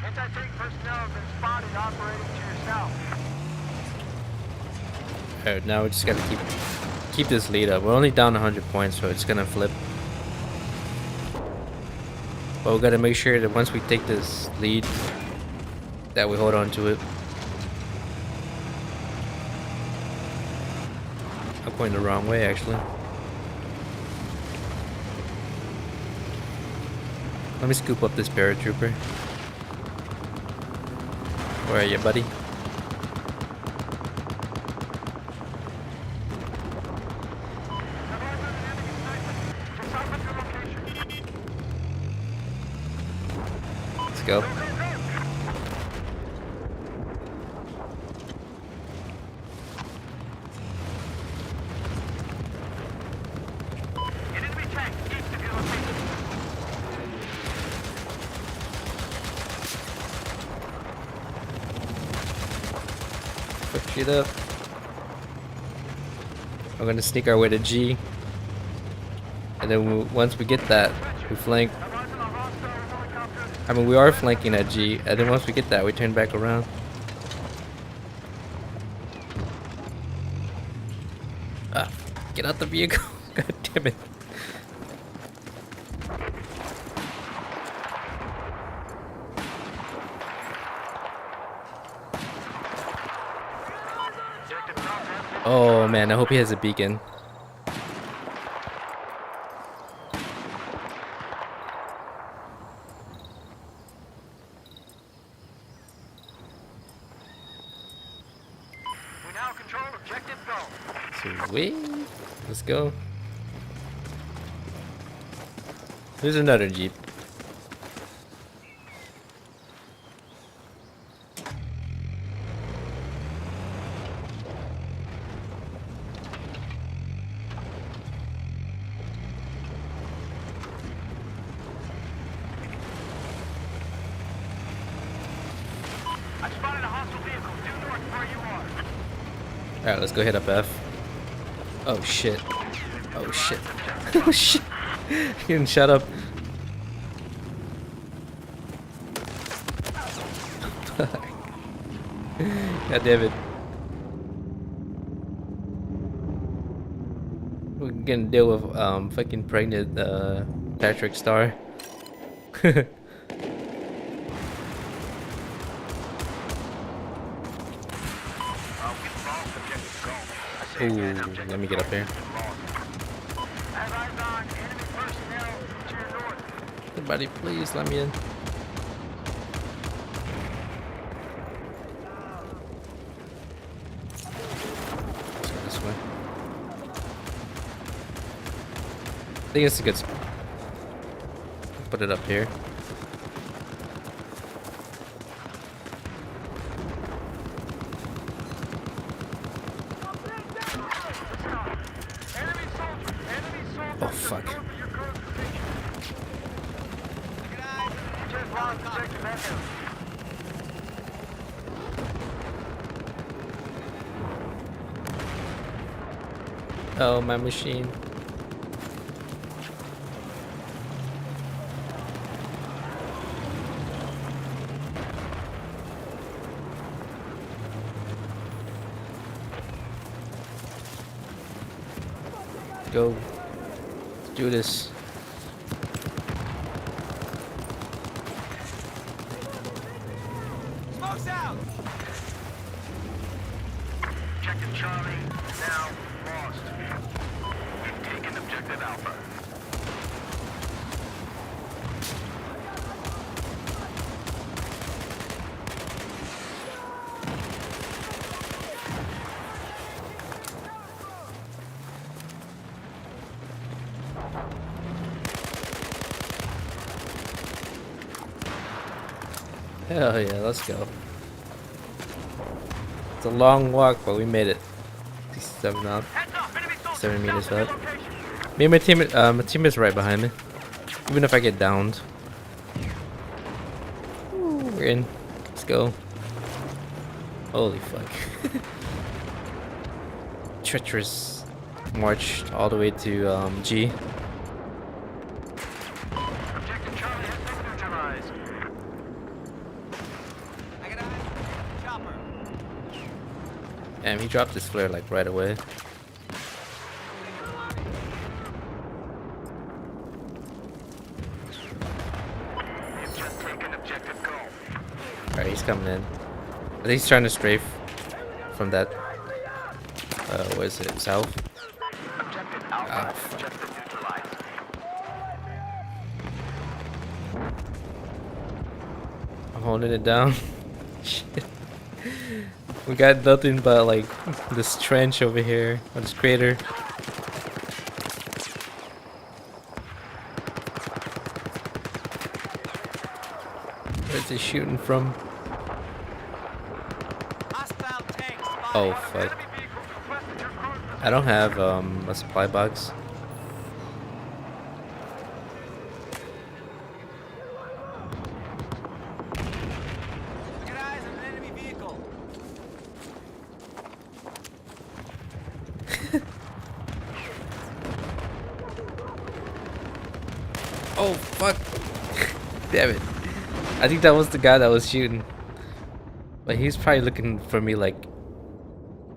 B: Anti-tank personnel have been spotted operating to your south.
A: Alright, now we just gotta keep this lead up. We're only down 100 points, so it's gonna flip. But we gotta make sure that once we take this lead, that we hold on to it. I'm going the wrong way, actually. Let me scoop up this paratrooper. Where are you, buddy? Let's go.
B: Enemy tank east of your location.
A: Fuck shit up. We're gonna sneak our way to G. And then once we get that, we flank. I mean, we are flanking at G. And then once we get that, we turn back around. Ah, get out the vehicle. God damn it. Oh man, I hope he has a beacon.
B: We now control objective Go.
A: Sweet. Let's go. There's another Jeep.
B: I spotted a hostile vehicle due north of where you are.
A: Alright, let's go hit up F. Oh shit. Oh shit. Oh shit. You didn't shut up. God damn it. We're gonna deal with fucking pregnant Patrick Star. Ooh, let me get up here.
B: Have eyes on enemy personnel to your north.
A: Somebody please let me in. Let's go this way. I think it's a good spot. Put it up here. Oh fuck. Oh, my machine. Go. Let's do this.
C: Smoke's out!
B: Objective Charlie now lost. We've taken objective Alpha.
A: Hell yeah, let's go. It's a long walk, but we made it. 67 up,
B: Heads up, enemy soldiers
A: 7 meters
B: south of your
A: up.
B: location.
A: Me and my team is right behind me. Even if I get downed. Ooh, we're in. Let's go. Holy fuck. Treacherous march all the way to G.
B: Objective Charlie has been neutralized.
C: I got eyes. Chopper.
A: Damn, he dropped his flare like right away.
B: We've just taken objective Go.
A: Alright, he's coming in. I think he's trying to strafe from that. What is it? South?
B: Objective
A: Ah,
B: Alpha
A: fuck.
B: has just been neutralized.
A: I'm holding it down. Shit. We got nothing but like this trench over here, or this crater. Where's he shooting from?
C: Hostile tank spotted.
A: Oh fuck.
B: Enemy vehicles requested your cruise position.
A: I don't have a supply box.
C: I got eyes on an enemy vehicle.
A: Oh fuck. Damn it. I think that was the guy that was shooting. But he's probably looking for me like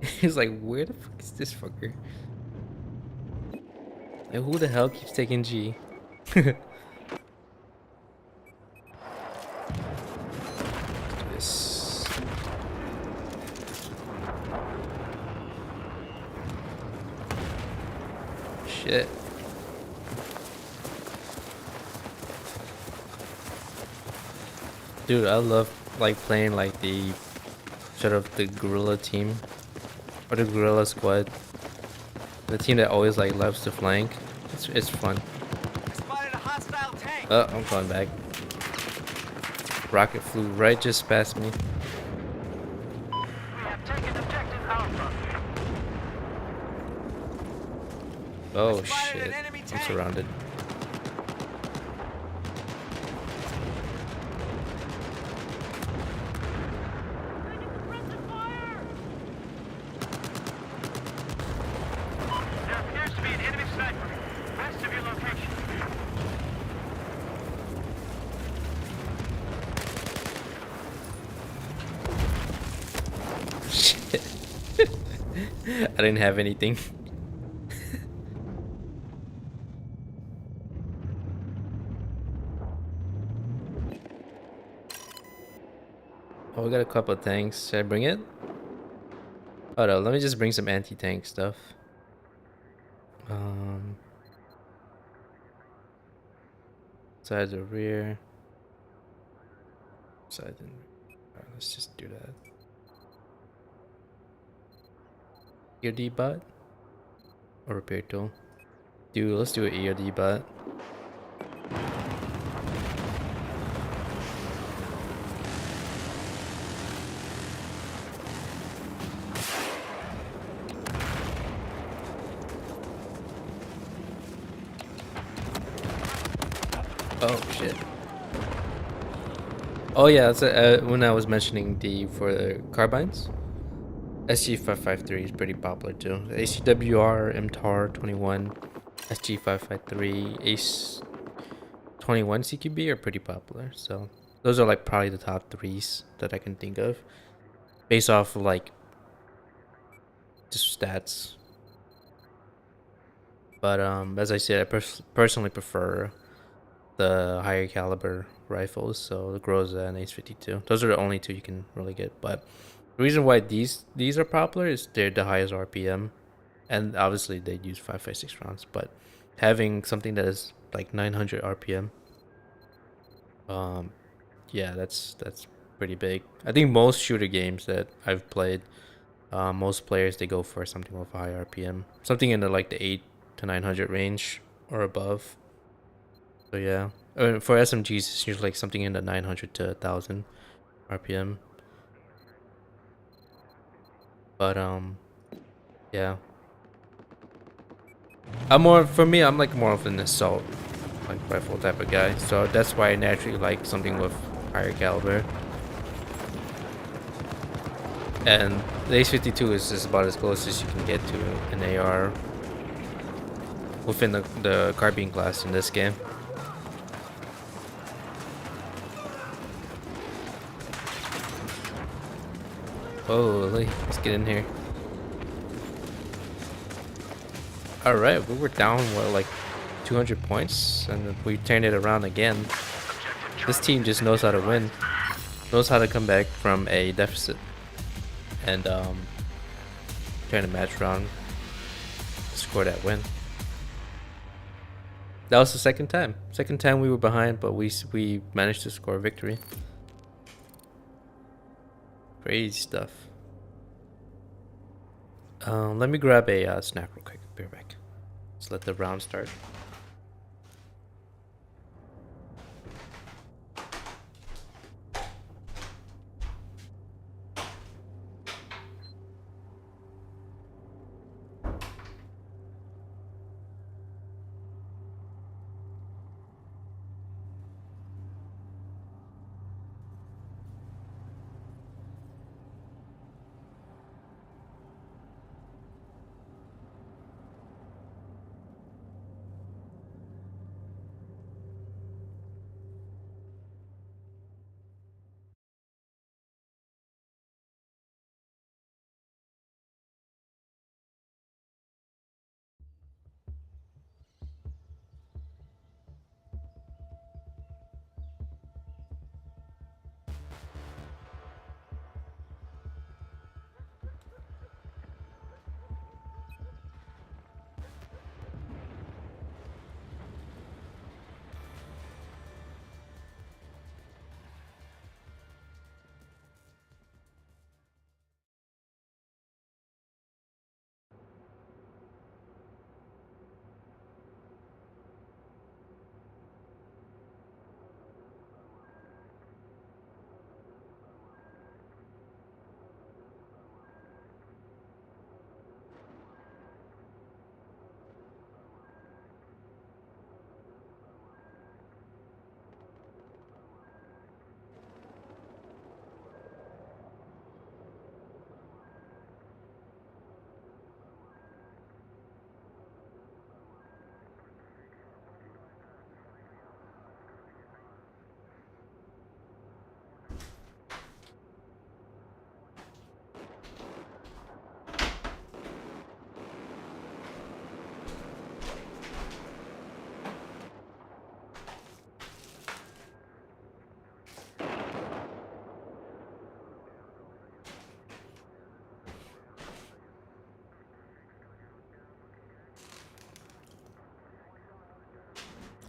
A: he's like, where the fuck is this fucker? Like, who the hell keeps taking G? This. Shit. Dude, I love like playing like the sort of the guerrilla team or the guerrilla squad. The team that always like loves to flank. It's fun.
C: I spotted a hostile tank.
A: Oh, I'm going back. Rocket flew right just past me.
B: We have taken objective Alpha.
A: Oh
C: Spotted an
A: shit.
C: enemy
A: I'm
C: tank.
A: surrounded.
B: There appears to be an enemy sniper west of your location.
A: Shit. I didn't have anything. Oh, we got a couple of tanks. Should I bring it? Oh no, let me just bring some anti-tank stuff. Side the rear. Side and rear. Alright, let's just do that. EOD bot? Or repair tool? Dude, let's do an EOD bot. Oh shit. Oh yeah, that's when I was mentioning the for the carbines. SG553 is pretty popular too. The ACWR, MTAR 21, SG553, ACE 21 CQB are pretty popular. So those are like probably the top threes that I can think of, based off of like just stats. But as I said, I personally prefer the higher caliber rifles, so the Groza and Ace-52. Those are the only two you can really get. But the reason why these are popular is they're the highest RPM, and obviously they use 5.56 rounds. But having something that is like 900 RPM, yeah, that's pretty big. I think most shooter games that I've played, most players they go for something with high RPM, something in the like the 8 to 900 range or above. So yeah, for SMGs it's usually like something in the 900 to 1000 RPM. But yeah. I'm like more of an assault like rifle type of guy, so that's why I naturally like something with higher caliber. And the Ace-52 is just about as close as you can get to an AR within the carbine class in this game. Holy, let's get in here. Alright, we were down, what, like 200 points, and we turned it around again. This team just knows how to win, knows how to come back from a deficit, and turn a match around, score that win. That was the second time. Second time we were behind, but we managed to score a victory. Crazy stuff. Let me grab a snack real quick. Be right back. Let's let the round start.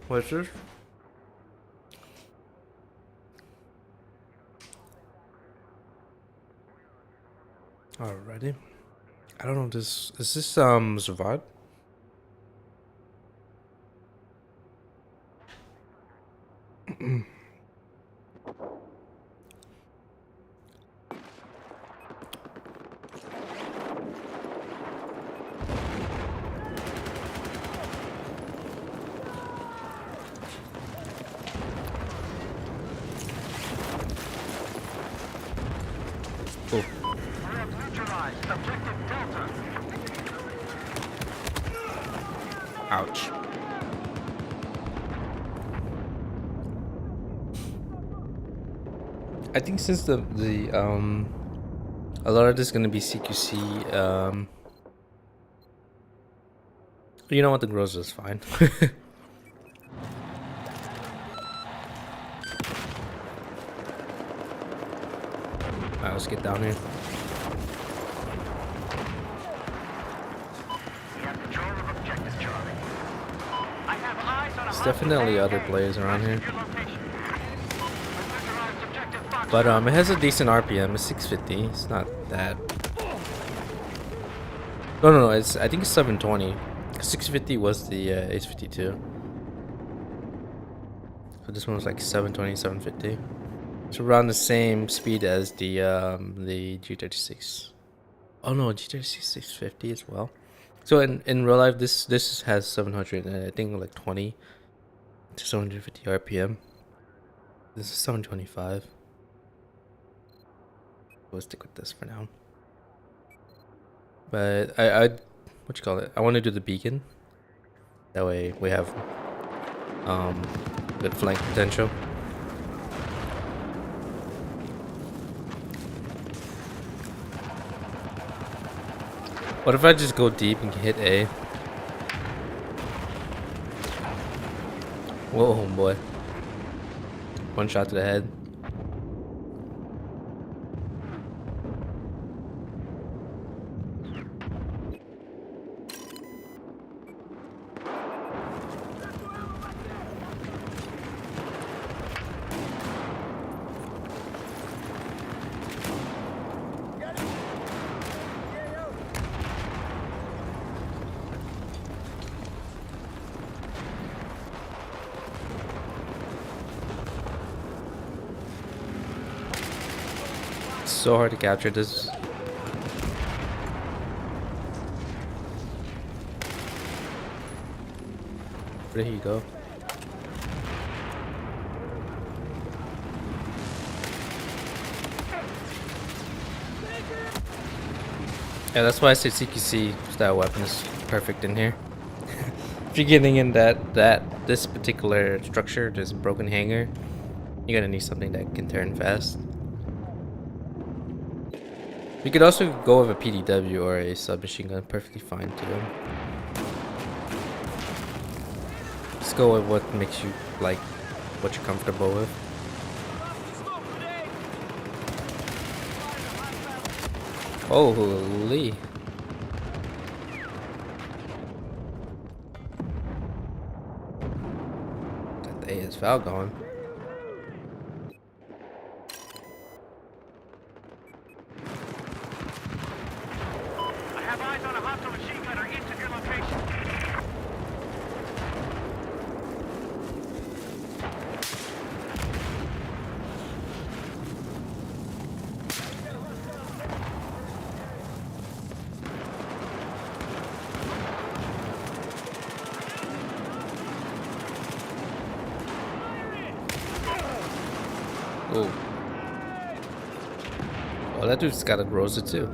A: What's this? Alrighty. I don't know if this is this Zavad? Oh,
B: We have neutralized objective Delta.
A: ouch. I think since the a lot of this is gonna be CQC, you know what, the Groza is fine. Alright, let's get down here.
B: We have control of objective Charlie. I have eyes on a
A: There's definitely other players around here.
B: your location. We've neutralized objective Fox.
A: But it has a decent RPM. It's 650. It's not that. No. It's I think it's 720. 650 was the Ace-52. So this one was like 720, 750. It's around the same speed as the G36. Oh no, G36 650 as well. So in real life, this has 700 and I think like 20 to 750 RPM. This is 725. We'll stick with this for now. But I what you call it? I want to do the beacon. That way we have good flank potential. What if I just go deep and hit A? Whoa, boy. One shot to the head. So hard to capture this. Where did he go? Yeah, that's why I say CQC style weapon is perfect in here. If you're getting in this particular structure, this broken hangar, you're gonna need something that can turn fast. You could also go with a PDW or a submachine gun, perfectly fine too. Just go with what makes you like, what you're comfortable with. Holy! Got the ASVAL going.
B: I have eyes on a hostile machine gunner east of your location.
A: Oh. Oh, that dude's got a Rosa too.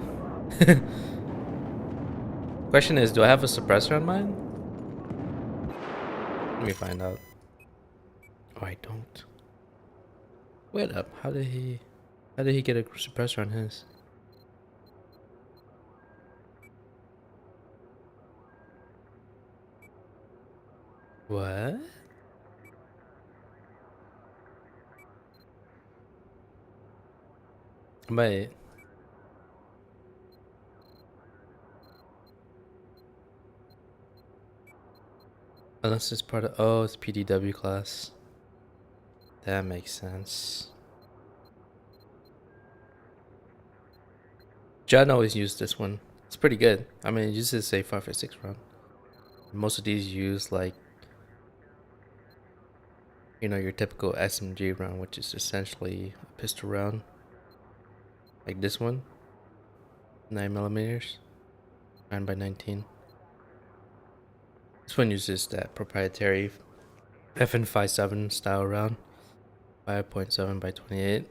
A: Question is, do I have a suppressor on mine? Let me find out. Oh, I don't. Wait up. How did he get a suppressor on his? What? Wait. Unless it's part of, oh, it's PDW class. That makes sense. John always used this one. It's pretty good. I mean, it uses a 5.56 round. Most of these use like, you know, your typical SMG round, which is essentially a pistol round. Like this one. 9mm. 9x19. This one uses that proprietary FN57 style round. 5.7x28.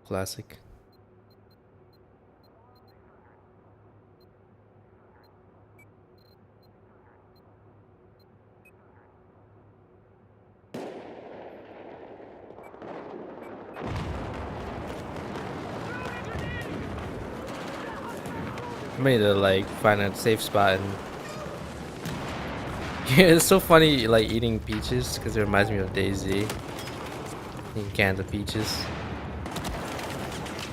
A: Classic. I made to like find a safe spot and yeah, it's so funny like eating peaches because it reminds me of DayZ. Eating cans of peaches.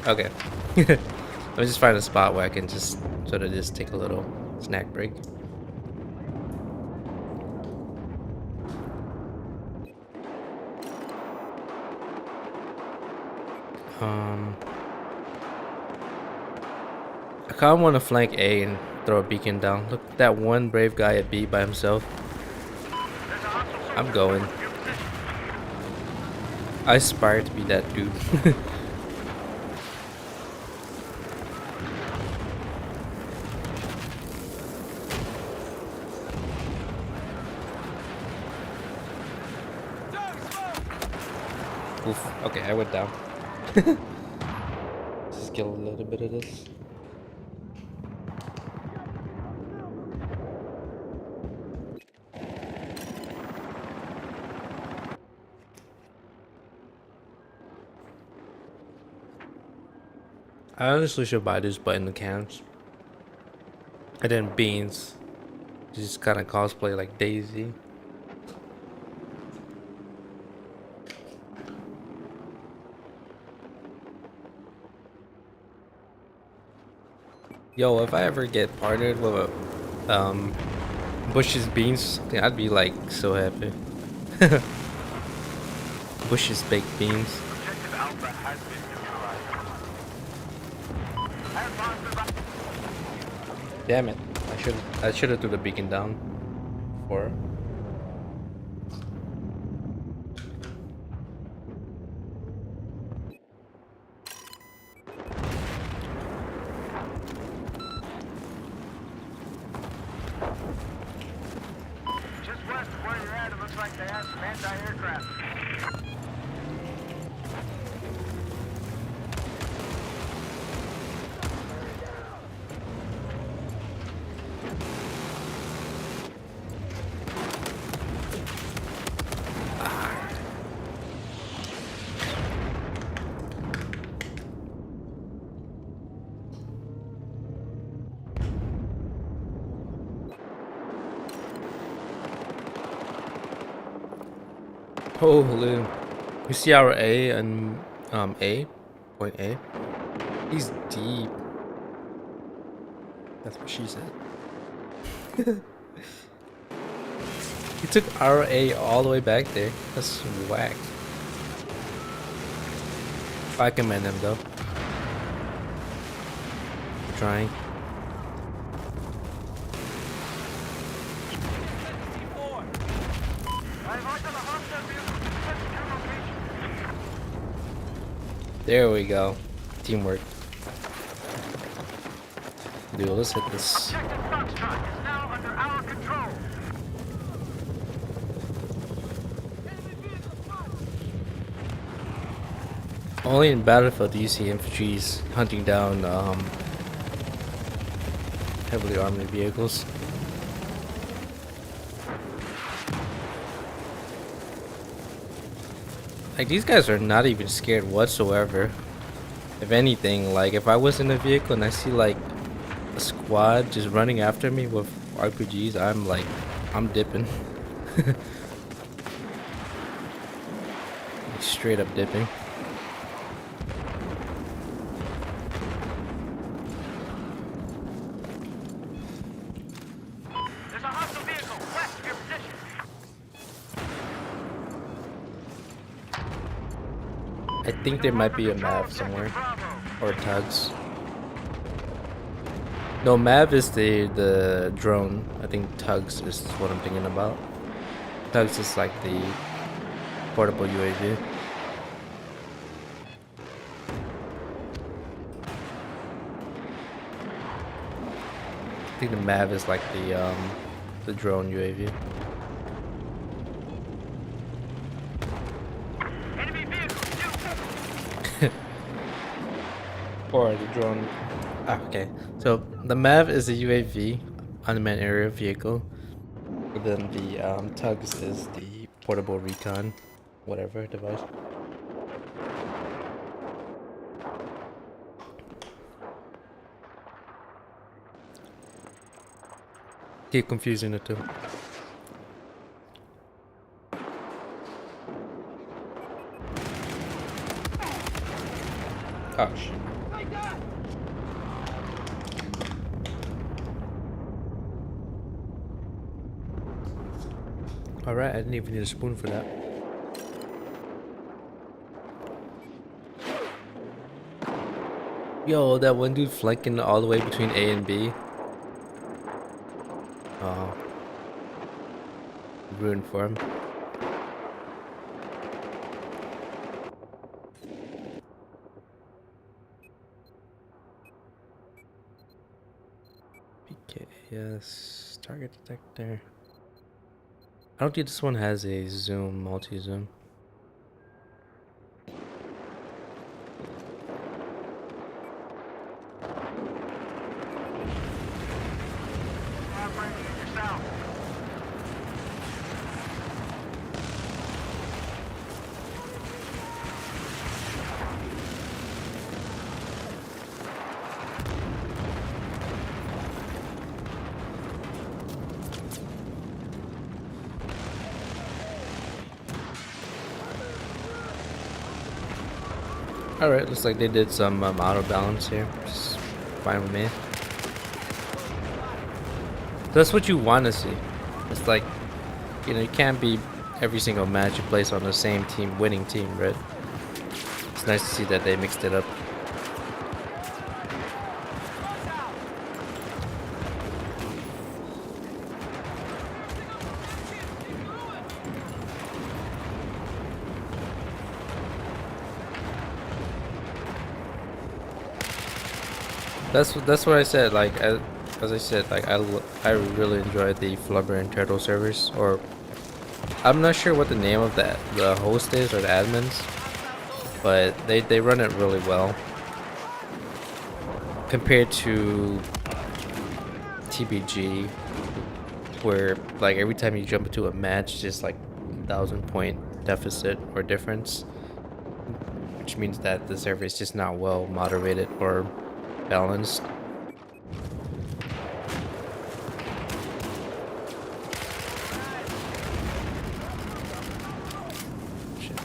A: Okay. Let me just find a spot where I can just sort of just take a little snack break. I kind of want to flank A and throw a beacon down. Look at that one brave guy at B by himself. I'm going. I aspire to be that dude. Oof. Okay, I went down. Just kill a little bit of this. I honestly should buy this but in the cans. And then beans. Just kind of cosplay like Daisy. Yo, if I ever get partnered with a Bush's beans, I'd be like so happy. Bush's baked beans.
B: Objective Alpha has been neutralized. Have hostile
A: Damn it! I should have threw the beacon down. Before.
B: just west of where you're at. It looks like they have some anti-aircraft.
A: Holy. You see our A and A? Point A? He's deep. That's what she said. He took our A all the way back there. That's whack. I commend him though. Trying.
B: I've marked on the hostile vehicle. Set your location.
A: There we go. Teamwork. Dude, let's hit this.
B: Objective Foxtrot is now under our control.
A: Only in Battlefield do you see infantries hunting down heavily armored vehicles. Like, these guys are not even scared whatsoever. If anything, like, if I was in a vehicle and I see like a squad just running after me with RPGs, I'm dipping. Straight up dipping.
B: There's a hostile vehicle west of your position.
A: I think there might be a MAV somewhere.
B: Bravo.
A: Or tugs. No, MAV is the drone. I think tugs is what I'm thinking about. Tugs is like the portable UAV. I think the MAV is like the drone UAV.
B: Enemy vehicle due.
A: Or the drone. Ah, okay. So the MAV is a UAV, unmanned aerial vehicle. And then the tugs is the portable recon, whatever device. Keep confusing the two. Oh shit. Alright, I didn't even need a spoon for that. Yo, that one dude flanking all the way between A and B. Oh. Ruined for him. Okay, yes. Target detector. I don't think this one has a zoom, multi-zoom.
B: Operating in your south.
A: Alright, looks like they did some auto balance here. Just fine with me. That's what you want to see. It's like, you know, you can't be every single match you place on the same team, winning team, right? It's nice to see that they mixed it up. That's what I said. Like as I said, like I really enjoy the Flubber and Turtle servers. Or I'm not sure what the name of the host is or the admins, but they run it really well compared to TBG, where like every time you jump into a match, it's just like 1,000-point deficit or difference, which means that the server is just not well moderated or balanced. Shit.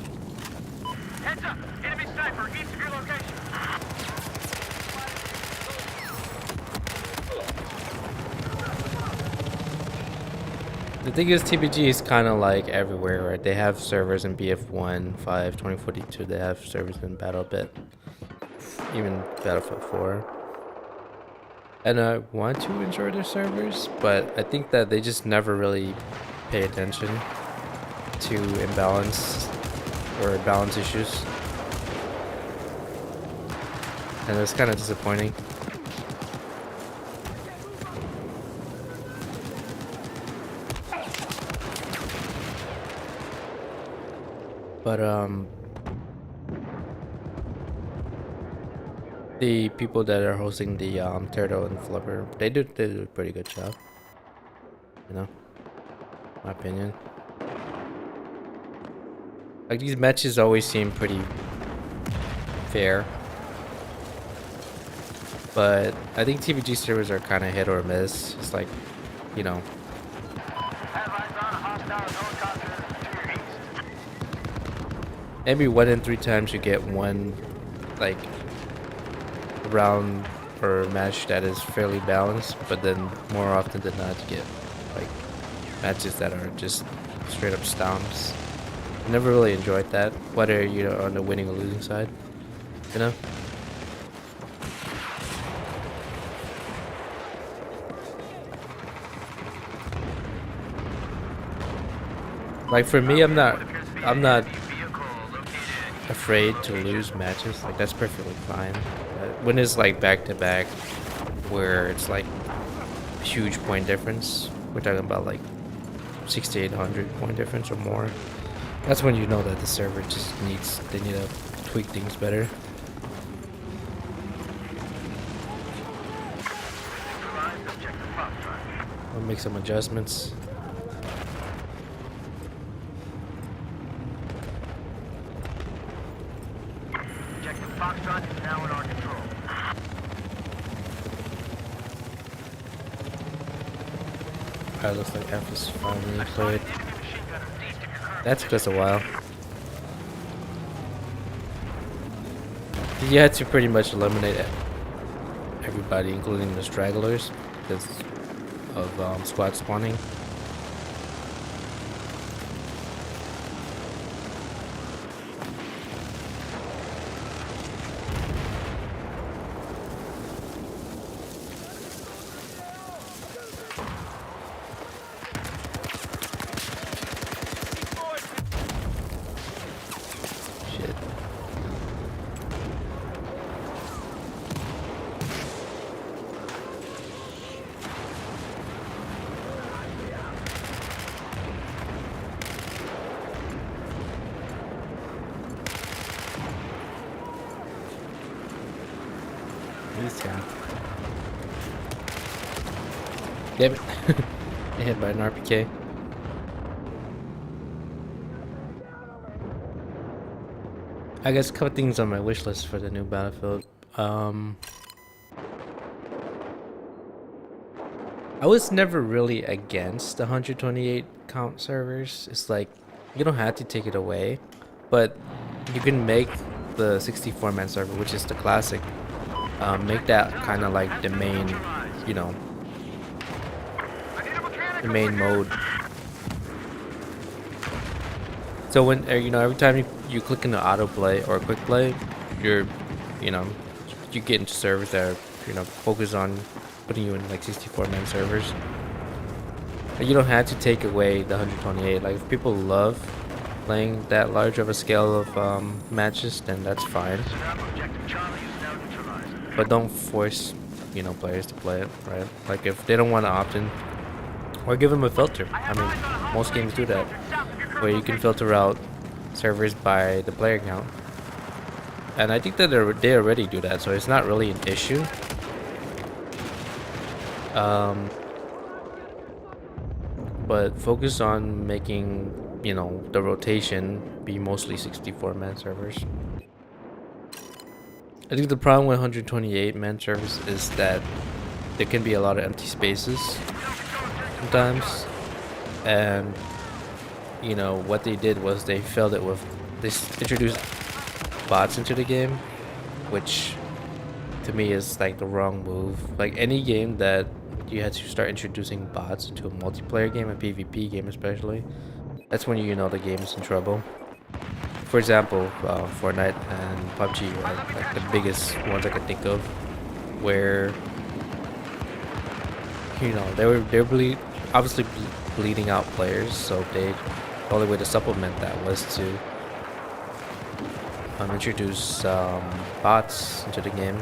B: Heads up! Enemy sniper east of your location.
A: The thing is, TBG is kind of like everywhere, right? They have servers in BF1, 5, 2042. They have servers in BattleBit, even Battlefield 4. And I want to enjoy their servers, but I think that they just never really pay attention to imbalance or balance issues. And it's kind of disappointing. But the people that are hosting the Turtle and Flubber, they do a pretty good job. You know, my opinion. Like these matches always seem pretty fair, but I think TBG servers are kind of hit or miss. It's like, you know.
B: Headlines on a hostile helicopter to your east.
A: Maybe 1 in 3 times you get one, like, round or match that is fairly balanced, but then more often than not you get, like, matches that are just straight up stomps. I never really enjoyed that, whether you're on the winning or losing side, you know? Like, for me, I'm not afraid to lose matches. Like, that's perfectly fine. When it's like back to back, where it's like huge point difference, we're talking about like 6,800 point difference or more. That's when you know that the server just they need to tweak things better. Or make some adjustments.
B: Objective Foxtrot is now in our control.
A: Alright, looks like F is finally cleared. That took us a while. You had to pretty much eliminate everybody, including the stragglers, because of squad spawning. Shit. He's gone. Damn it. Get hit by an RPK. I guess a couple things on my wish list for the new Battlefield. I was never really against the 128 count servers. It's like you don't have to take it away, but you can make the 64-man server, which is the classic, make that kind of like the main, you know, the main mode. So when you know, every time you click into autoplay or quick play, you're, you know, you get into servers that are, you know, focused on putting you in like 64-man servers. And you don't have to take away the 128. Like if people love playing that large of a scale of matches, then that's fine. But don't force, you know, players to play it, right? Like if they don't want to opt in, or give them a filter. I mean, most games do that, where you can filter out servers by the player count. And I think that they already do that, so it's not really an issue. But focus on making, you know, the rotation be mostly 64-man servers. I think the problem with 128-man servers is that there can be a lot of empty spaces sometimes, and you know what they did was they filled it with, they introduced bots into the game, which to me is like the wrong move. Like any game that you had to start introducing bots into a multiplayer game, a PvP game especially, that's when you know the game is in trouble. For example, Fortnite and PUBG are like the biggest ones I can think of, where you know they're obviously bleeding out players, so the only way to supplement that was to introduce bots into the game,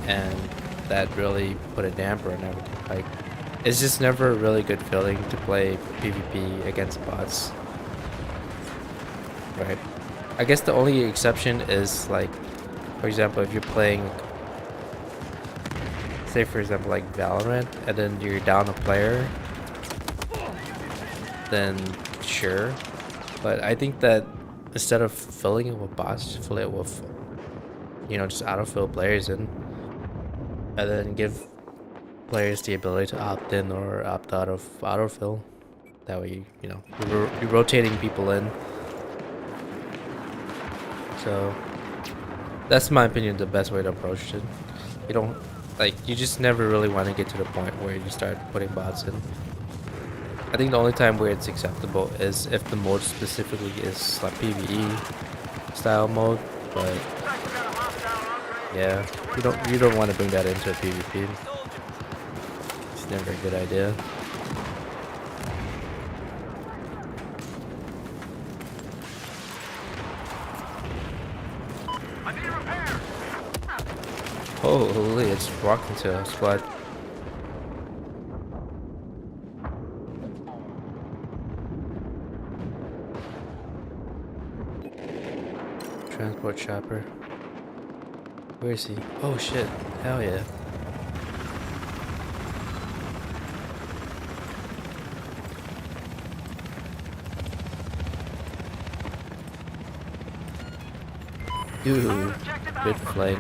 A: and that really put a damper on everything. Like, it's just never a really good feeling to play PvP against bots, right? I guess the only exception is, like, for example, if you're playing, say for example like Valorant, and then you're down a player, then sure. But I think that instead of filling it with bots, just fill it with, you know, just autofill players in, and then give players the ability to opt in or opt out of autofill. That way, you know, you're rotating people in. So that's my opinion, the best way to approach it. You don't, like, you just never really want to get to the point where you start putting bots in. I think the only time where it's acceptable is if the mode specifically is like PvE style mode, but yeah, you don't want to bring that into a PvP. It's never a good idea. Holy, it's walked into a squad. Transport chopper. Where is he? Oh shit. Hell yeah. Dude, good flank.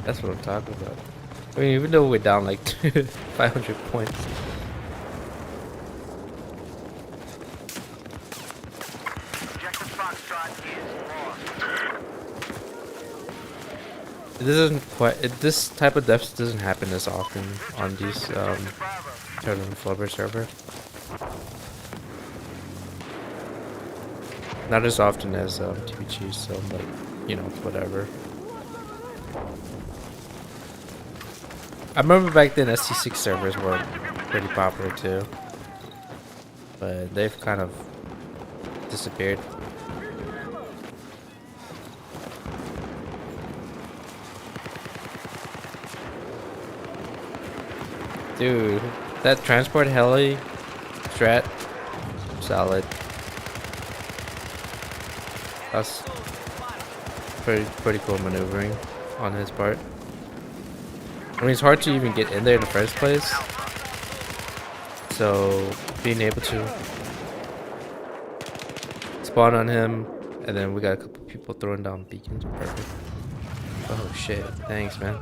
A: That's what I'm talking about. I mean, even though we're down like 500 points. It doesn't quite. This type of depth doesn't happen as often on these Turtle and Flubber server. Not as often as TBG, so like, you know, whatever. I remember back then ST6 servers were pretty popular too, but they've kind of disappeared. Dude, that transport heli strat solid. That's pretty cool maneuvering on his part. I mean, it's hard to even get in there in the first place. So being able to spawn on him, and then we got a couple people throwing down beacons. Perfect. Oh shit! Thanks, man.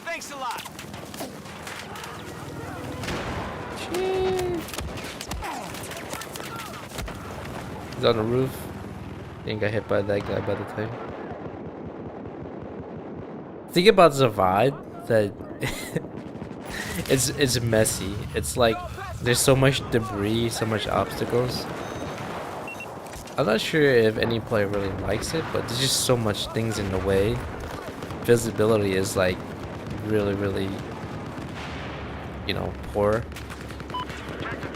C: Thanks a lot.
A: He's on the roof. Didn't get hit by that guy by the time. Think about Zavad that it's messy. It's like there's so much debris, so much obstacles. I'm not sure if any player really likes it, but there's just so much things in the way. Visibility is like really, you know, poor.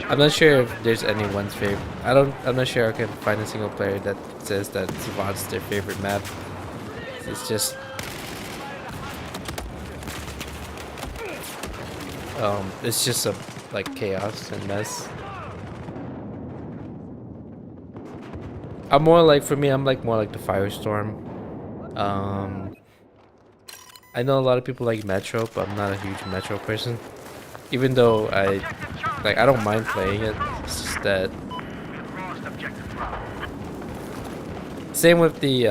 A: I'm not sure if there's anyone's favorite. I'm not sure I can find a single player that says that Zavad's their favorite map. It's just it's just a like chaos and mess. I'm more like, for me, I'm like more like the Firestorm. I know a lot of people like Metro, but I'm not a huge Metro person. Even though I don't mind playing it. It's just that. Same with the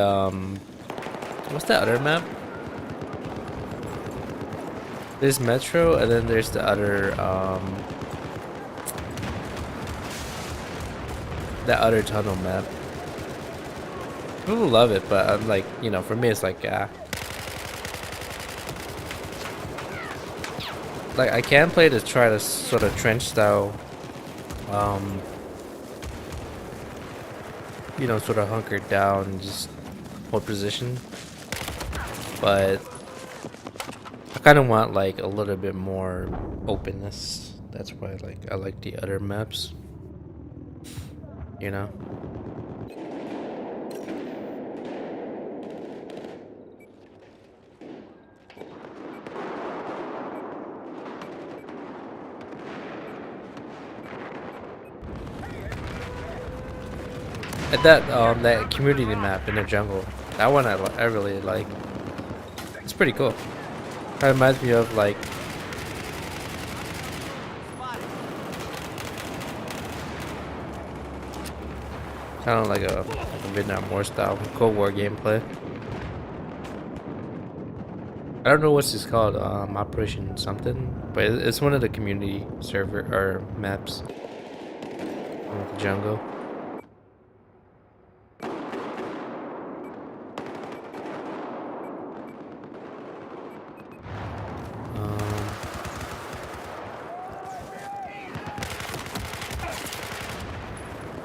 A: what's that other map? There's Metro, and then there's the other that other tunnel map. People love it, but I'm like, you know, for me it's like, like I can play to try to sort of trench style, you know, sort of hunker down and just hold position, but I kind of want like a little bit more openness. That's why I like the other maps, you know. At that community map in the jungle, that one I really like. It's pretty cool. It reminds me of like kind of like a Vietnam War style Cold War gameplay. I don't know what's this called, Operation something, but it's one of the community server or maps in the jungle.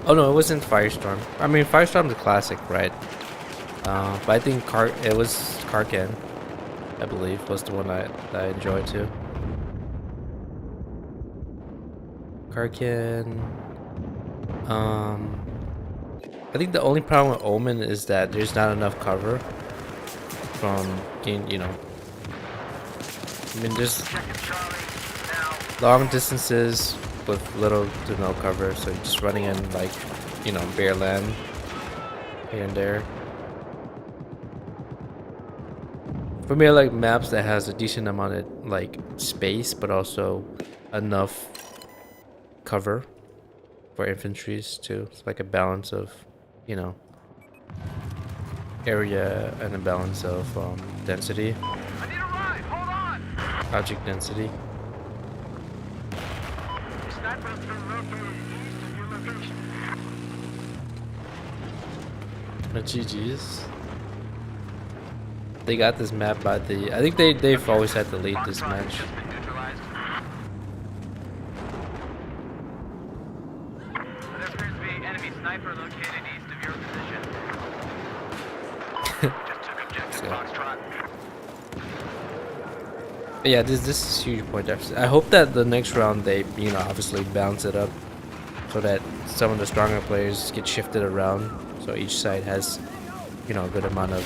A: Oh no, it wasn't Firestorm. I mean, Firestorm's a classic, right? But I think it was Karkan, I believe, was the one that I enjoyed too. Karkan. I think the only problem with Omen is that there's not enough cover from, you know. I mean, there's long distances with little to no cover, so you're just running in like, you know, bare land here and there. For me, I like maps that has a decent amount of like space, but also enough cover for infantries too. It's like a balance of, you know, area and a balance of density,
B: I need a ride. Hold on.
A: object density.
B: Sniper's been located east of your location.
A: But GG's. They got this map by the. I think they've always had to lead this match.
B: Just been neutralized. There appears to be enemy sniper located east of your position. Just took objective Foxtrot.
A: But yeah, this is huge point deficit. I hope that the next round they, you know, obviously balance it up so that some of the stronger players get shifted around, so each side has, you know, a good amount of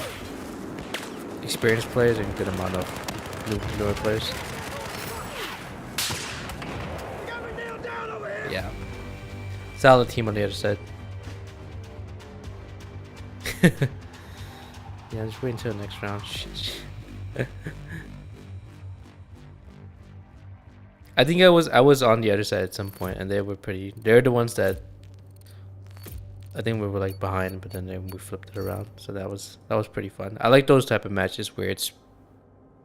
A: experienced players and a good amount of newer players. yeah. Solid team on the other side. Yeah, just wait until the next round. I think I was on the other side at some point, and they were pretty. They're the ones that I think we were like behind, but then we flipped it around. So that was pretty fun. I like those type of matches where it's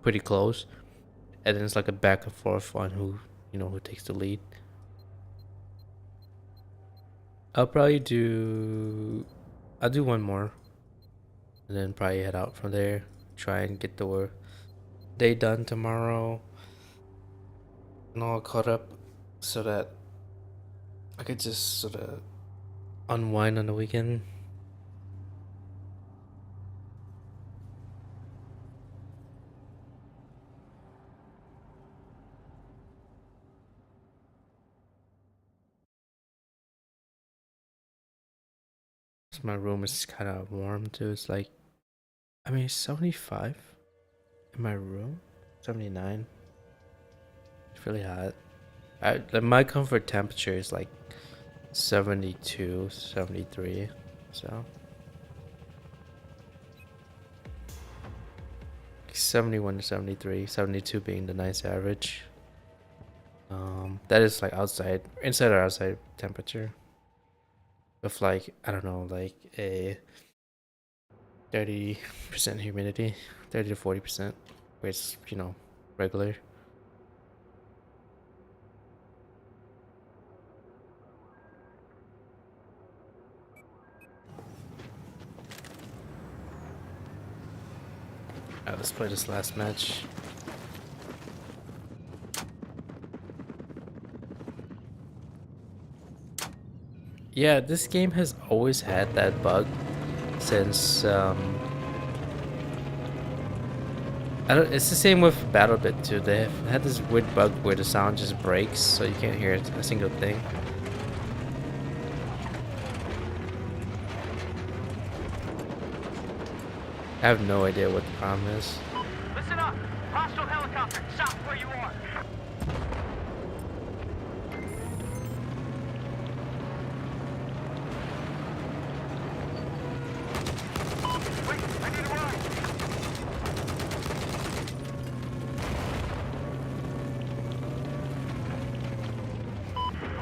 A: pretty close, and then it's like a back and forth on who who takes the lead. I'll do one more, and then probably head out from there. Try and get the day done tomorrow, and all caught up, so that I could just sort of unwind on the weekend. So my room is kind of warm too. It's like, I mean, 75 in my room, 79. It's really hot. My comfort temperature is like 72, 73. So 71 to 73, 72 being the nice average. That is like outside, inside or outside temperature. With like, I don't know, like a 30% humidity, 30 to 40%, where it's, regular. Alright, let's play this last match. Yeah, this game has always had that bug since it's the same with BattleBit too. They have had this weird bug where the sound just breaks, so you can't hear a single thing. I have no idea what the problem is.
B: Listen up. Hostile helicopter. Stop where you are. Wait, I need a ride.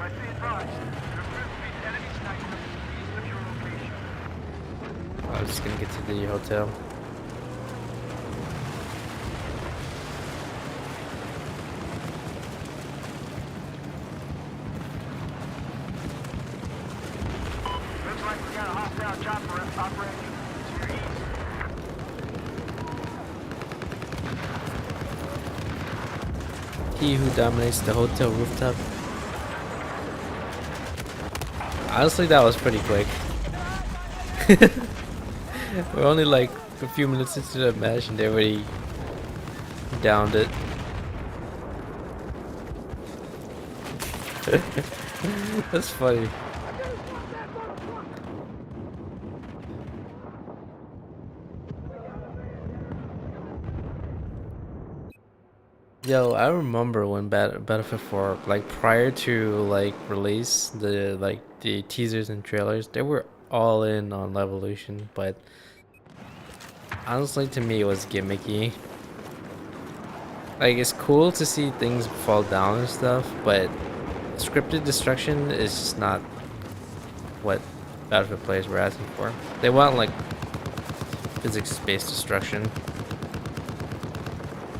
B: I see advised. There appears to be enemy snipers east of your location.
A: I'm just gonna get to the hotel.
B: Looks like we got a hostile chopper operating to your east.
A: He who dominates the hotel rooftop. Honestly, that was pretty quick. We're only like a few minutes into the match and they already downed it. That's funny. Yo, I remember when Battlefield 4, like prior to like release, the teasers and trailers, they were all in on Levolution, but honestly to me it was gimmicky. Like it's cool to see things fall down and stuff, but scripted destruction is just not what Battlefield players were asking for. They want like physics-based destruction.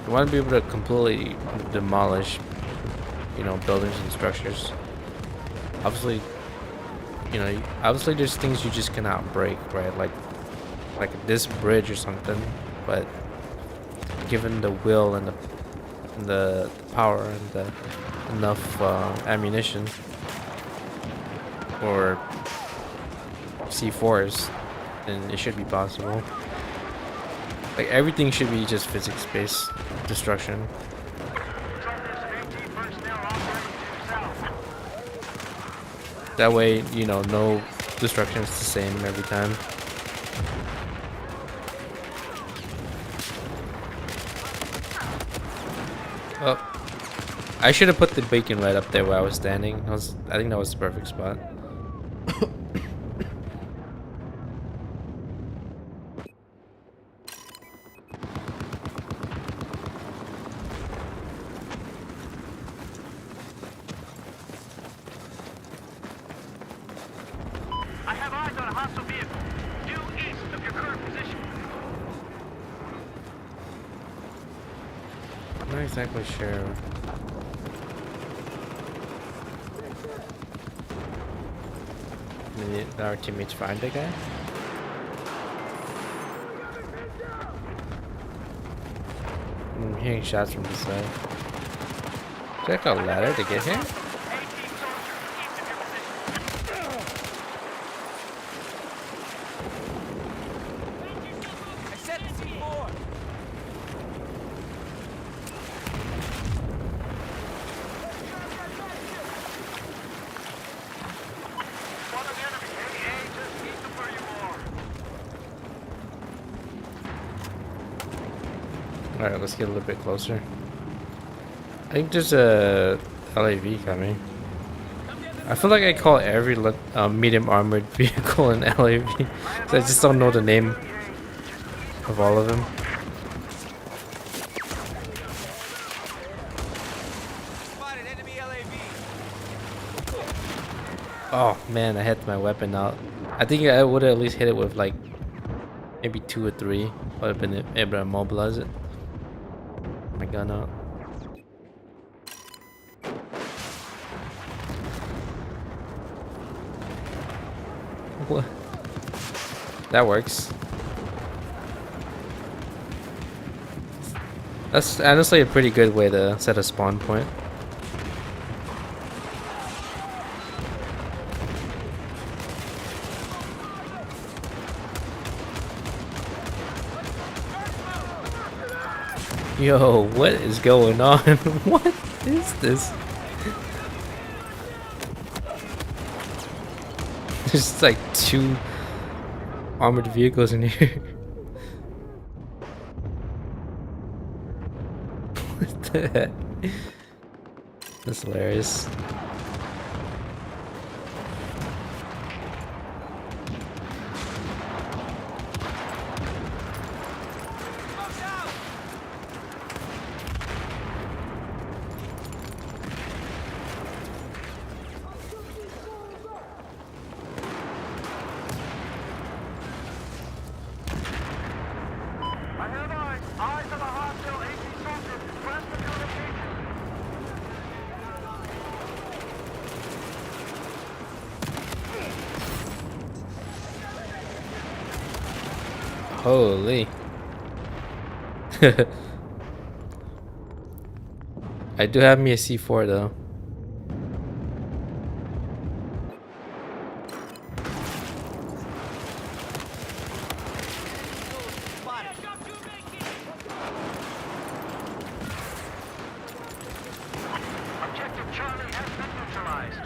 A: You want to be able to completely demolish, buildings and structures. Obviously, obviously there's things you just cannot break, right? Like this bridge or something. But given the will and the power and the enough ammunition or C4s, then it should be possible. Like everything should be just physics-based destruction. That way, no destruction is the same every time. Oh. I should have put the beacon right up there where I was standing. I think that was the perfect spot.
B: I have eyes on a hostile vehicle, due east of your current position.
A: I'm not exactly sure. Did our teammates find the guy? I'm hearing shots from this side. Check a ladder to get here?
B: 18 soldiers east of your position.
C: I set the C4.
B: One of the enemy, 88, just east of where you are.
A: Alright, let's get a little bit closer. I think there's a LAV coming. I feel like I call every medium armored vehicle an LAV. So I just don't know the name of all of them.
C: Spotted enemy LAV.
A: Oh man, I had my weapon out. I think I would have at least hit it with like maybe 2 or 3. Would have been able to immobilize it. My gun out. What? That works. That's honestly a pretty good way to set a spawn point. Yo, what is going on? What is this? There's like 2 armored vehicles in here. What the heck? That's hilarious.
C: Smoke's out.
B: I have eyes on a hostile 18 soldiers west of your location.
A: Holy. I do have me a C4 though.
C: Spotted.
B: Objective Charlie has been neutralized.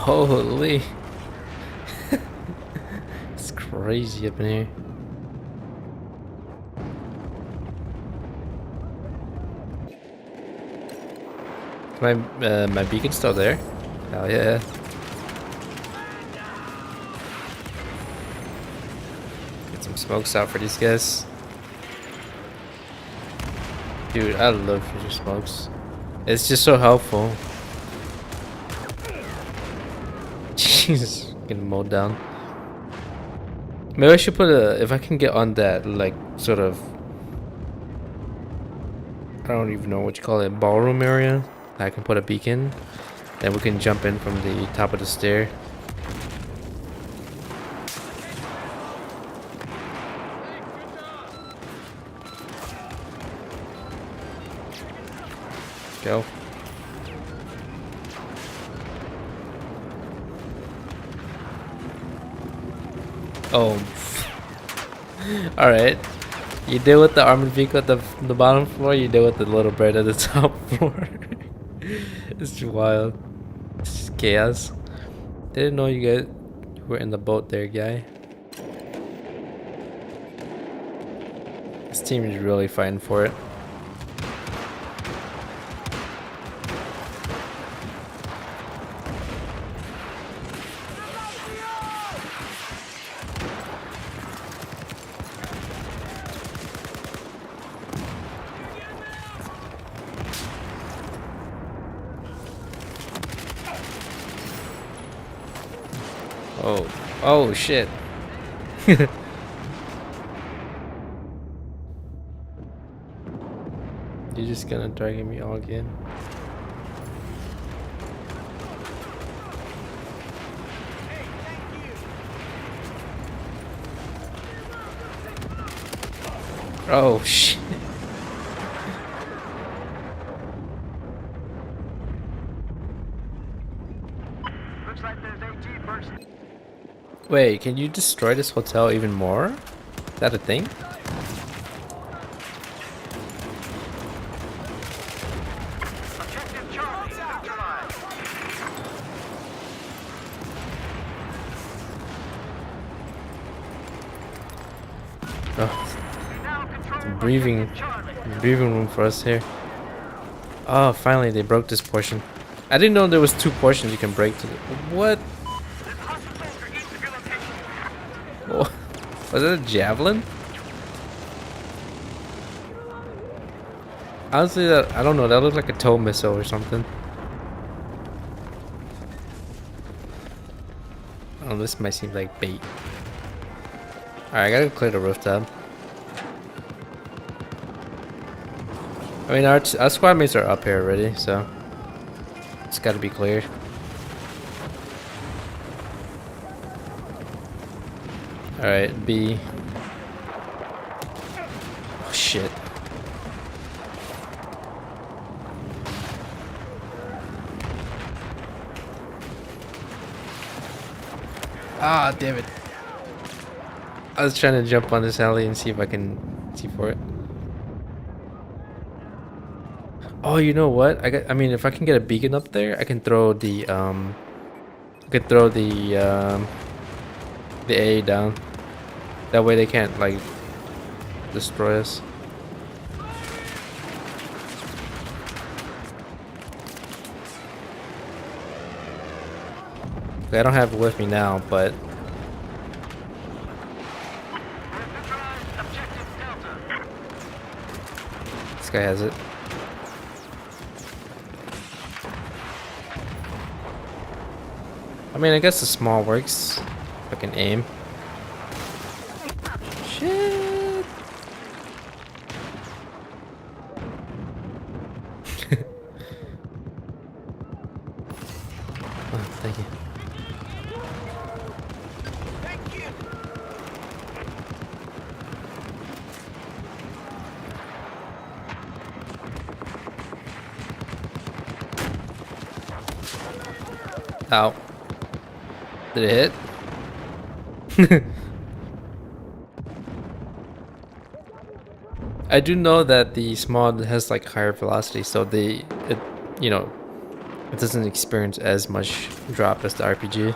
A: Holy. It's crazy up in here. My beacon's still there. Hell yeah. Get some smokes out for these guys. Dude, I love future smokes. It's just so helpful. Jesus, getting mowed down. Maybe I should put a, if I can get on that, like, sort of, I don't even know what you call it, ballroom area. I can put a beacon. Then we can jump in from the top of the stair. Go. Oh. Alright. You deal with the armored vehicle at the bottom floor, you deal with the little bird at the top floor. It's just wild. It's just chaos. Didn't know you We're in the boat there, guy. This team is really fighting for it. Oh, oh shit. You're just gonna drag me all again. Oh shit.
B: Looks like there's AT burst.
A: Wait, can you destroy this hotel even more? Is that a thing?
B: Objective Charlie neutralized.
A: Oh,
B: We now control
A: breathing,
B: Objective Charlie.
A: breathing room for us here. Oh, finally they broke this portion. I didn't know there was 2 portions you can break to the. What?
B: There's a hostile soldier east of your location.
A: Oh, was that a javelin? Honestly, that I don't know. That looked like a tow missile or something. Oh, this might seem like bait. Alright, I gotta clear the rooftop. I mean, our squad mates are up here already, so it's gotta be cleared. Alright, B. Oh, shit. Ah, damn it. I was trying to jump on this alley and see if I can see for it. Oh, you know what? I mean, if I can get a beacon up there, I can throw the A down. That way they can't like destroy us. I don't have it with me now, but
B: We've neutralized Objective Delta.
A: this guy has it. I mean, I guess the small works. If I can aim. Shit. Oh, thank you.
C: Thank you.
A: Ow. Did it hit? I do know that the small has like higher velocity, so you know, it doesn't experience as much drop as the RPG.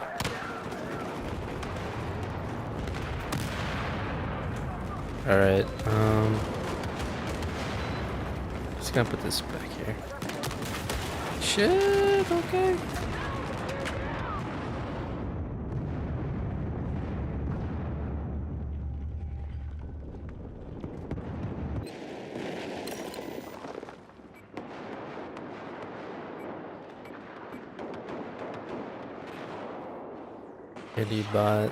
A: Alright, just gonna put this back here. Shit, okay. Kitty bot.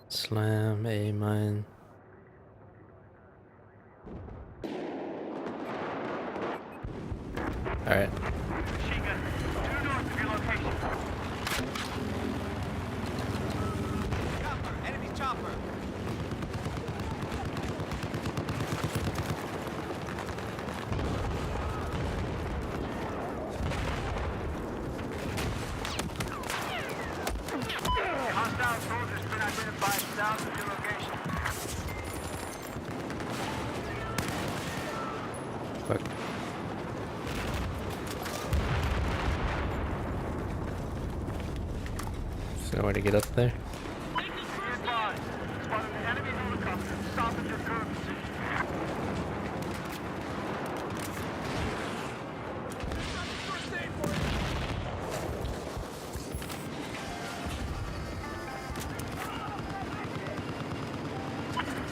A: Slam, A mine. Alright.
B: Machine gun due north of your location.
C: Chopper. Enemy chopper.
B: Hostile soldiers been identified south of your location.
A: Fuck. Don't know where to get up there.
B: Be advised. Spotted an enemy helicopter. Stop at your current position.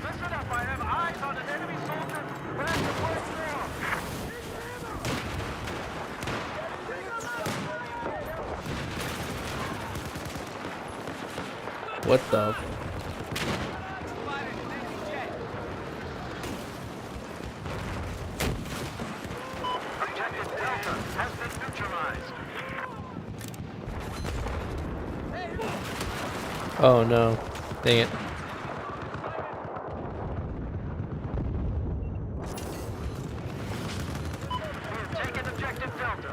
B: Listen up, I have eyes on an enemy soldier. Back to point four.
A: What the?
C: Spotted an enemy jet.
B: Objective Delta has been neutralized.
A: Oh no. Dang it.
B: We have taken objective Delta.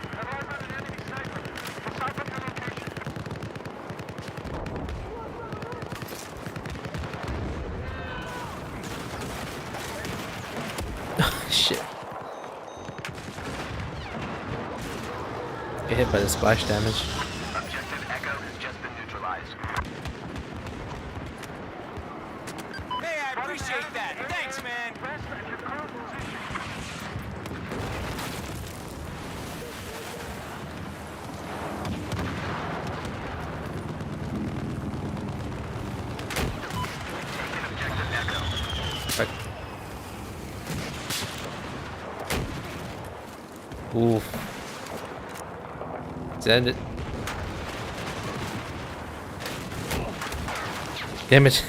B: Have eyes on an enemy sniper. Decipher your location.
A: Shit. Get hit by the splash damage.
B: Objective Echo has just been neutralized.
C: Hey, I appreciate that. Thanks, man.
B: Rest at your current position.
A: Fuck. Oof. Send it. Damn it.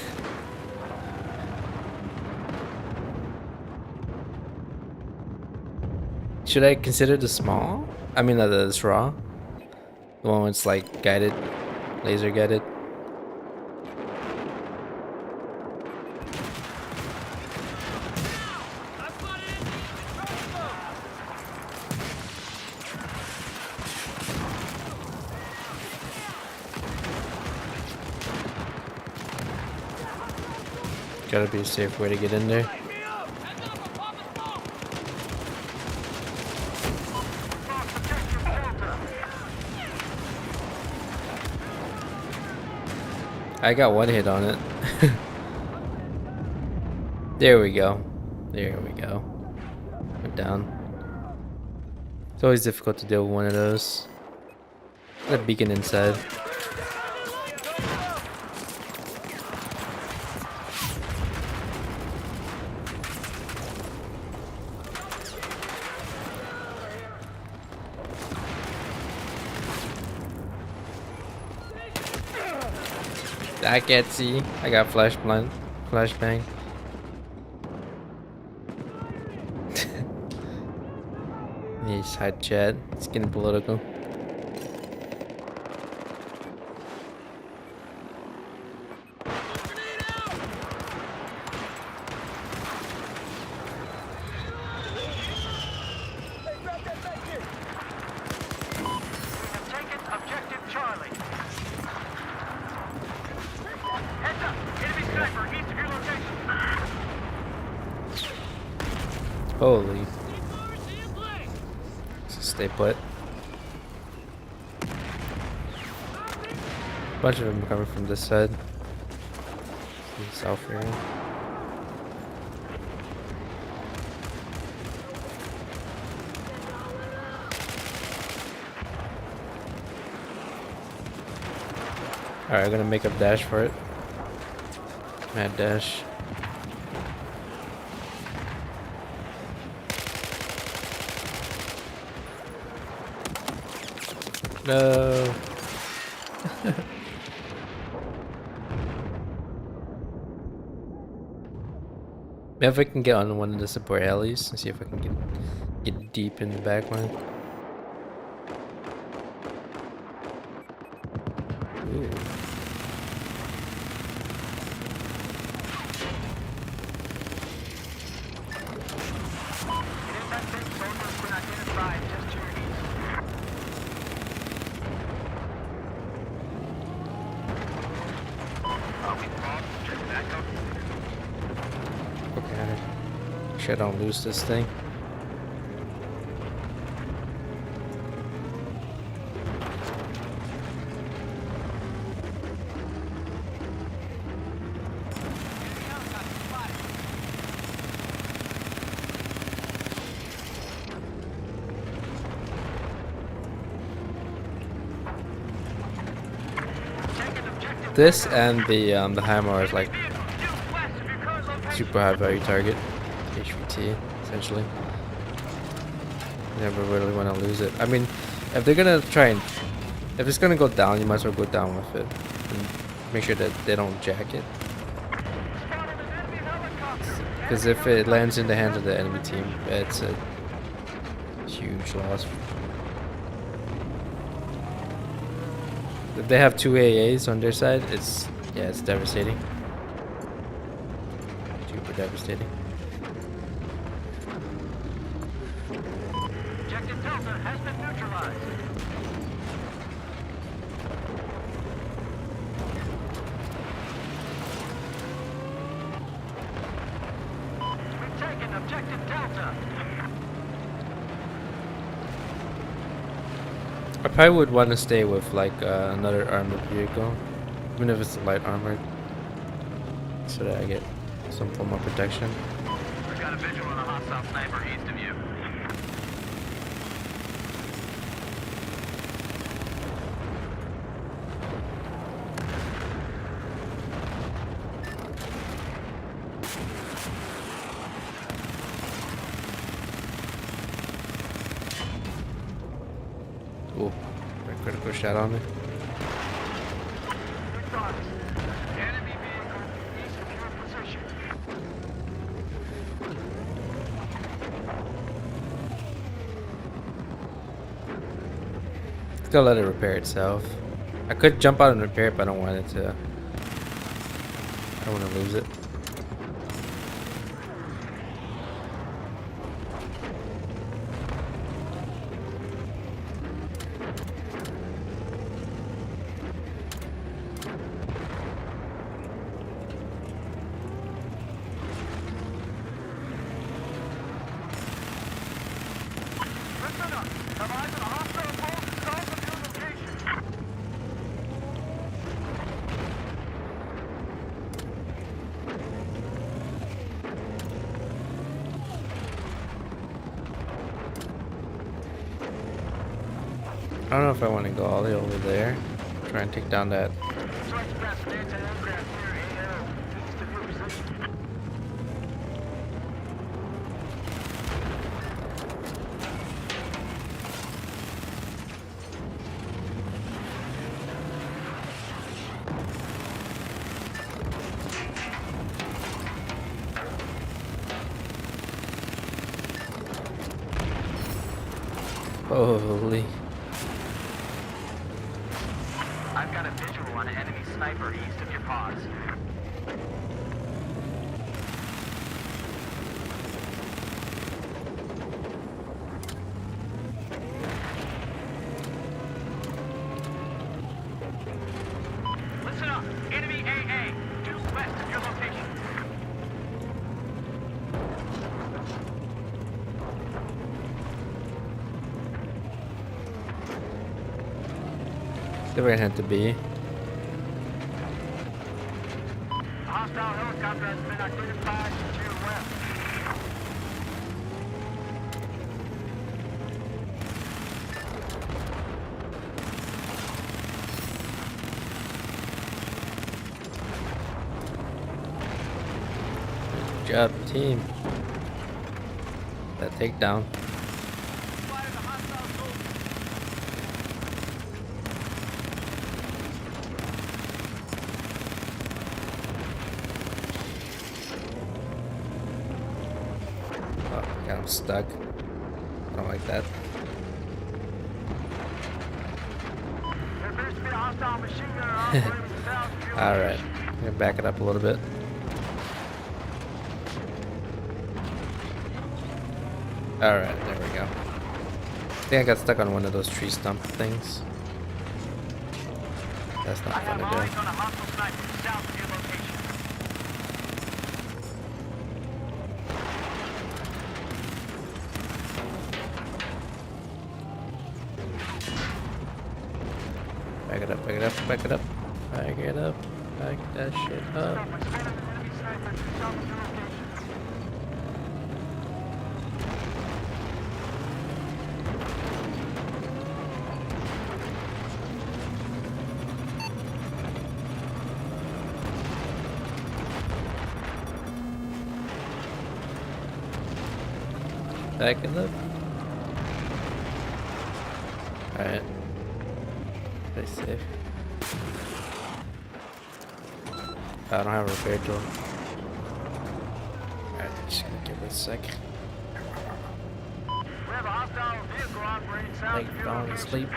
A: Should I consider the small? I mean, the straw? The one that's like guided, laser guided. Gotta be a safe way to get in there. I got one hit on it. There we go. There we go. Went down. It's always difficult to deal with one of those. Got a beacon inside. I can't see. I got flashbang. He's side chat. It's getting political.
B: Taken objective Charlie. Heads up! Enemy sniper east of your location.
A: Holy. Stay put. Bunch of them coming from this side. South area. Alright, I'm gonna make a dash for it. Mad dash. No. Maybe if I can get on one of the support alleys and see if I can get deep in the back line. Ooh. sure I don't lose this thing. This and the hammer is like super high value target, HVT essentially. You never really want to lose it. I mean, if they're gonna try and if it's gonna go down, you might as well go down with it and make sure that they don't jack it. Because if it lands in the hands of the enemy team, it's a huge loss. If they have 2 AAs on their side, it's devastating. Super devastating.
B: Objective Delta has been neutralized. We've taken Objective Delta.
A: I probably would want to stay with like another armored vehicle, even if it's light armored, so that I get some form of protection.
B: We've got a visual on a hostile sniper east of you.
A: Ooh, very critical shot on me.
B: Enemy vehicle east of your position.
A: Still let it repair itself. I could jump out and repair it, but I don't want it to. I don't want to lose it.
B: Listen up. Have eyes on a hostile opponent south of your location.
A: I don't know if I want to go all the way over there. Try and take down that.
B: Strike past an anti-aircraft near AO east of your position.
A: Holy.
B: I've got a visual on an enemy sniper east of your pause. Listen up. Enemy AA due west of your location.
A: They're gonna have to be.
B: A hostile helicopter has been identified to your west.
A: Good job, team. That takedown.
C: Spotted a hostile soldier.
A: Oh, got him stuck. I don't like that.
B: There appears to be a hostile machine gunner operating south of your
A: Alright,
B: location.
A: I'm gonna back it up a little bit. Alright, there we go. I think I got stuck on one of those tree stump things. That's
B: I
A: not fun
B: have
A: to
B: eyes
A: do.
B: on a hostile sniper south of your location.
A: it up, back it up, back it up, back it up, back that shit up.
B: Stop. I spotted an enemy sniper to the south of your location.
A: Back it up. Alright. Pretty safe. I don't have a repair tool. Alright, just gonna give it a sec.
B: We have a hostile vehicle operating south
A: Like,
B: of your
A: falling
B: location.
A: asleep.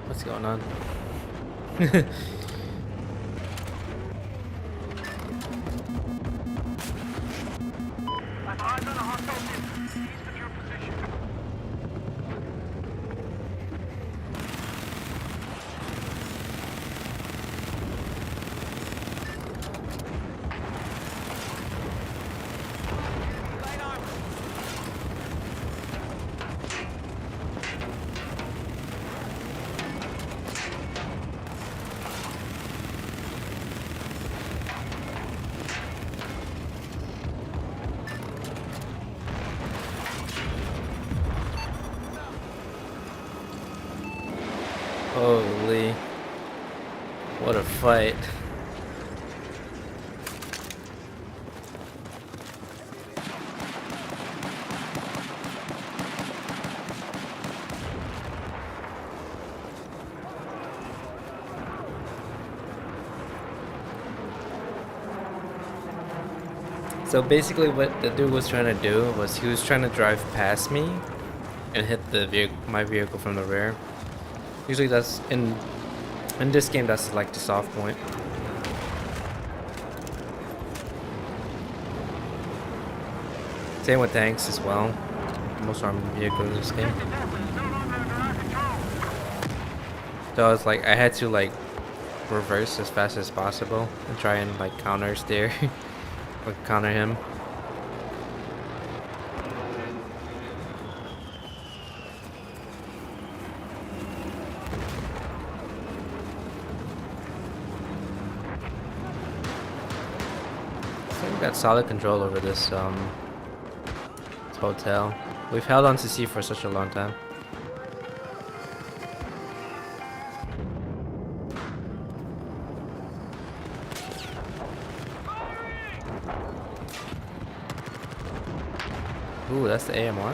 A: What's going on?
B: I've eyes on a hostile vehicle east of your position.
C: Light armor.
A: Holy. What a fight. So basically what the dude was trying to do was he was trying to drive past me and hit the vehicle, my vehicle from the rear. Usually that's in this game, that's like the soft point. Same with tanks as well. Most armored vehicles in this game.
B: Delta is no longer under our control.
A: So I was like, I had to like reverse as fast as possible and try and like counter steer or counter him. So we got solid control over this hotel. We've held on to C for such a long time. Ooh, that's the AMR.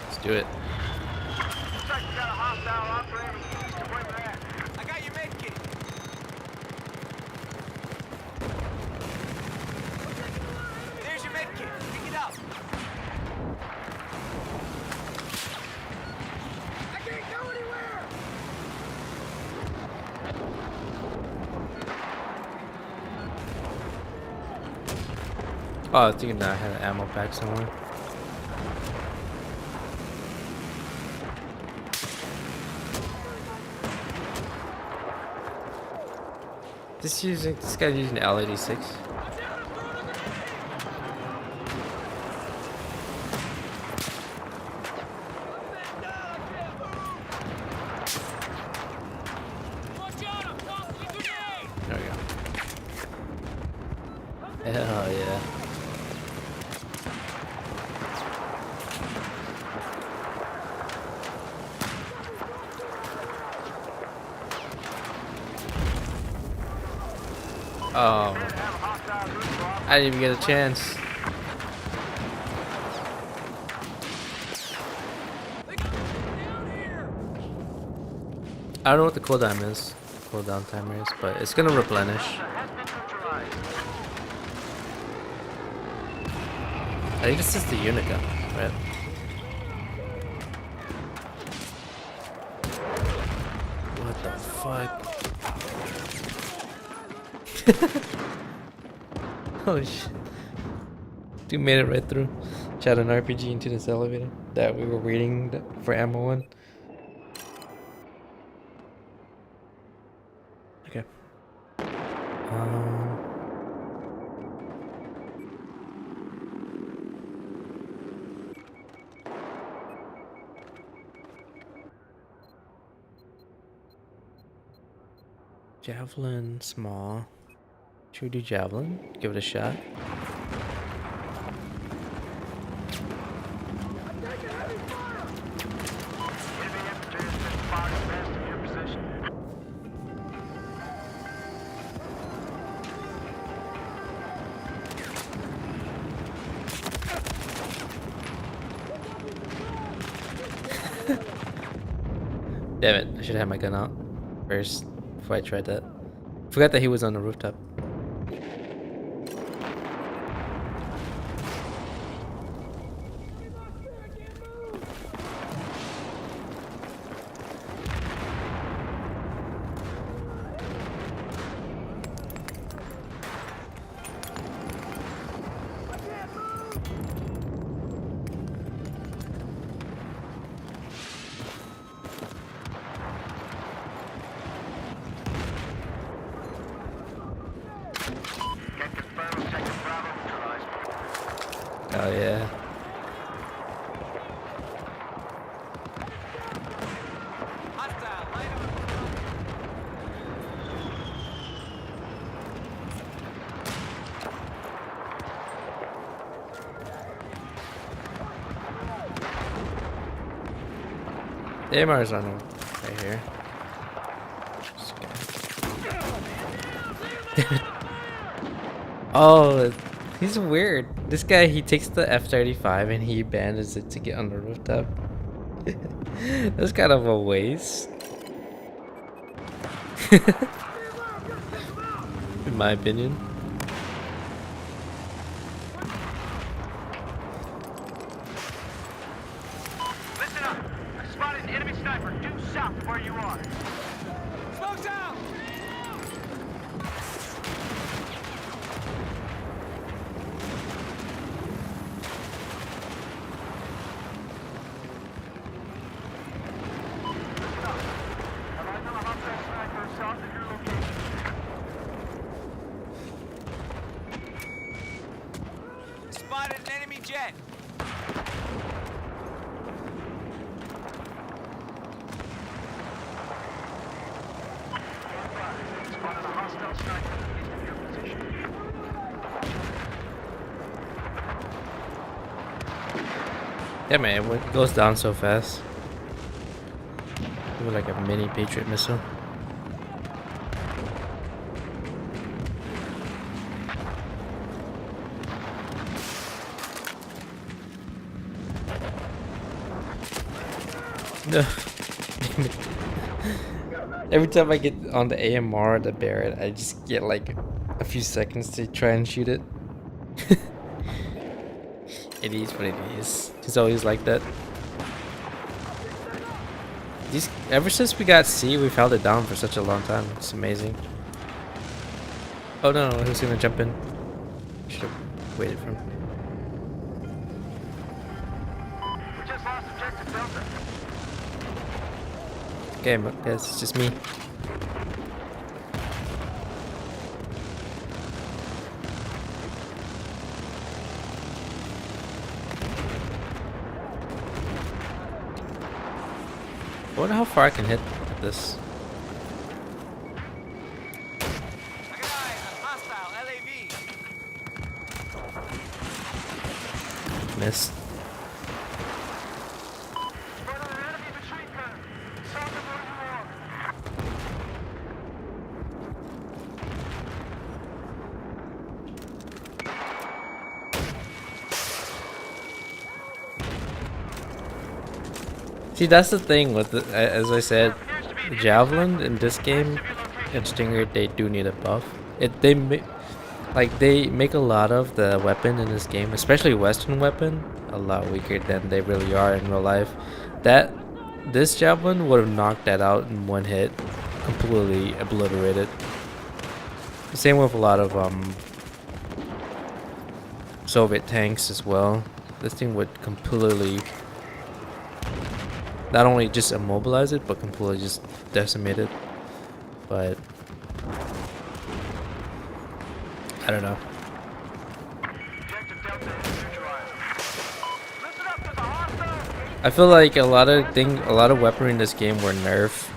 A: Let's do it.
B: Looks like we got a hostile operating east of where we're at.
C: I got your med kit. There's your med kit. Pick it up. I can't go anywhere.
A: Oh, I was thinking that I had an ammo pack somewhere. This guy's using L86. There we go. Hell yeah. Oh,
B: Have a hostile group of
A: I didn't even get a chance. I don't know what the cooldown is, cooldown timer is, but it's gonna replenish.
B: has been neutralized.
A: I think this is the Unica, right? What the fuck? Holy shit. Dude made it right through. Shot an RPG into this elevator that we were waiting for ammo on. Okay. Javelin, small. Should we do javelin? Give it a shot.
B: Enemy infantry has been spotted west of your position.
A: Damn it, I should have my gun out first before I tried that. Forgot that he was on the rooftop.
B: Get confirmed, second Bravo neutralized.
A: Oh yeah.
C: Hostile, light on.
A: The AMR's on him right here. This guy. Oh, he's weird. This guy, he takes the F-35 and he abandons it to get on the rooftop. That's kind of a waste. In my opinion.
B: Listen up. I spotted an enemy sniper due south of where you are.
C: Smoke's out!
B: Have I known a hostile sniper south of your location?
C: Spotted an enemy jet.
B: Spotted a hostile sniper east of your position.
A: Yeah, man, it goes down so fast. It was like a mini Patriot missile. No. Every time I get on the AMR, the Barrett, I just get like a few seconds to try and shoot it. It is what it is. It's always like that. Ever since we got C, we've held it down for such a long time. It's amazing. Oh no, who's gonna jump in? Should have waited for him.
B: We just lost objective Delta.
A: Okay, guys, it's just me. I wonder how far I can hit with this.
C: I got eyes on hostile LAV.
A: Missed.
B: Spotted an enemy machine gun south of where you are.
A: See, that's the thing with the, as I said, the Javelin in this game and Stinger, they do need a buff. They make a lot of the weapon in this game, especially Western weapon, a lot weaker than they really are in real life. This Javelin would have knocked that out in one hit, completely obliterated. Same with a lot of Soviet tanks as well. This thing would completely not only just immobilize it, but completely just decimate it. But I don't know.
B: Objective Delta is neutralized. Listen up, there's a hostile.
A: I feel like a lot of weaponry in this game were nerfed.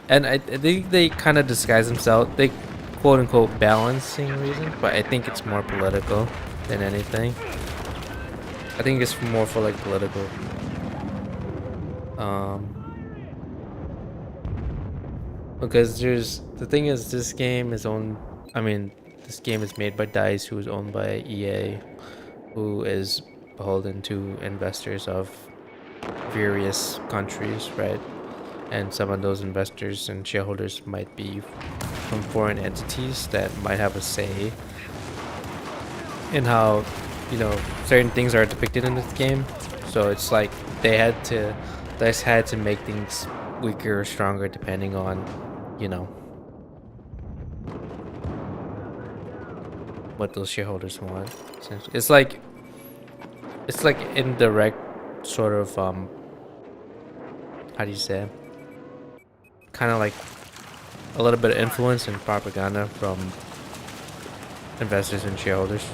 A: And I think they kind of disguise themselves. They quote unquote balancing reason, but I think it's more political than anything. I think it's more for like political. Because the thing is, this game is owned. I mean, this game is made by DICE, who is owned by EA, who is beholden to investors of various countries, right? And some of those investors and shareholders might be from foreign entities that might have a say in how, certain things are depicted in this game. So it's like DICE had to make things weaker or stronger depending on, what those shareholders want. Essentially, it's like indirect sort of how do you say it? Kind of like a little bit of influence and propaganda from investors and shareholders.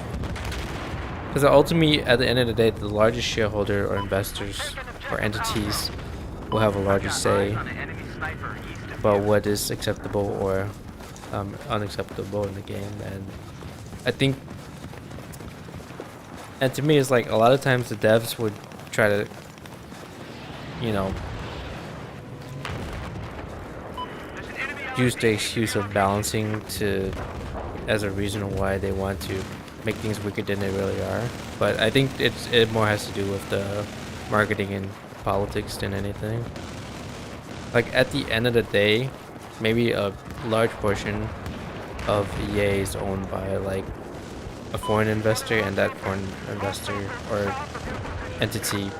A: Because ultimately, at the end of the day, the largest shareholder or investors or entities will have a larger say about what is acceptable or unacceptable in the game. And I think, and to me, it's like a lot of times the devs would try to, use the excuse of balancing as a reason why they want to make things weaker than they really are. But I think it more has to do with the marketing and politics than anything. Like at the end of the day, maybe a large portion of EA is owned by like a foreign investor, and that foreign investor or entity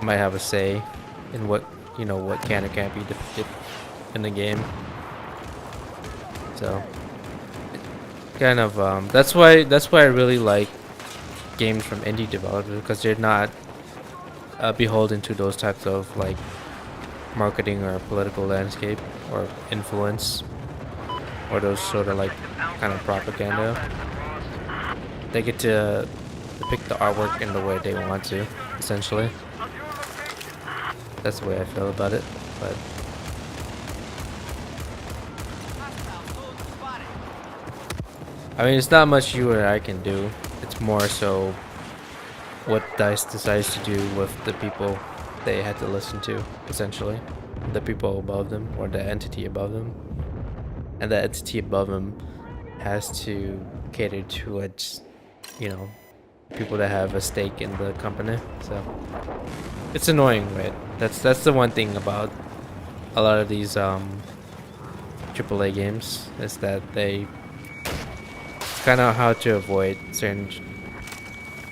A: might have a say in what can or can't be depicted in the game. So kind of that's why I really like games from indie developers, because they're not beholden to those types of like marketing or political landscape or influence or those sort of like kind of propaganda. They get to depict the artwork in the way they want to, essentially. That's the way I feel about it. But I mean, it's not much you or I can do. It's more so what DICE decides to do with the people they had to listen to, essentially. The people above them, or the entity above them. And the entity above them has to cater to its, people that have a stake in the company. So it's annoying, right? That's the one thing about a lot of these AAA games, is that they kind of how to avoid certain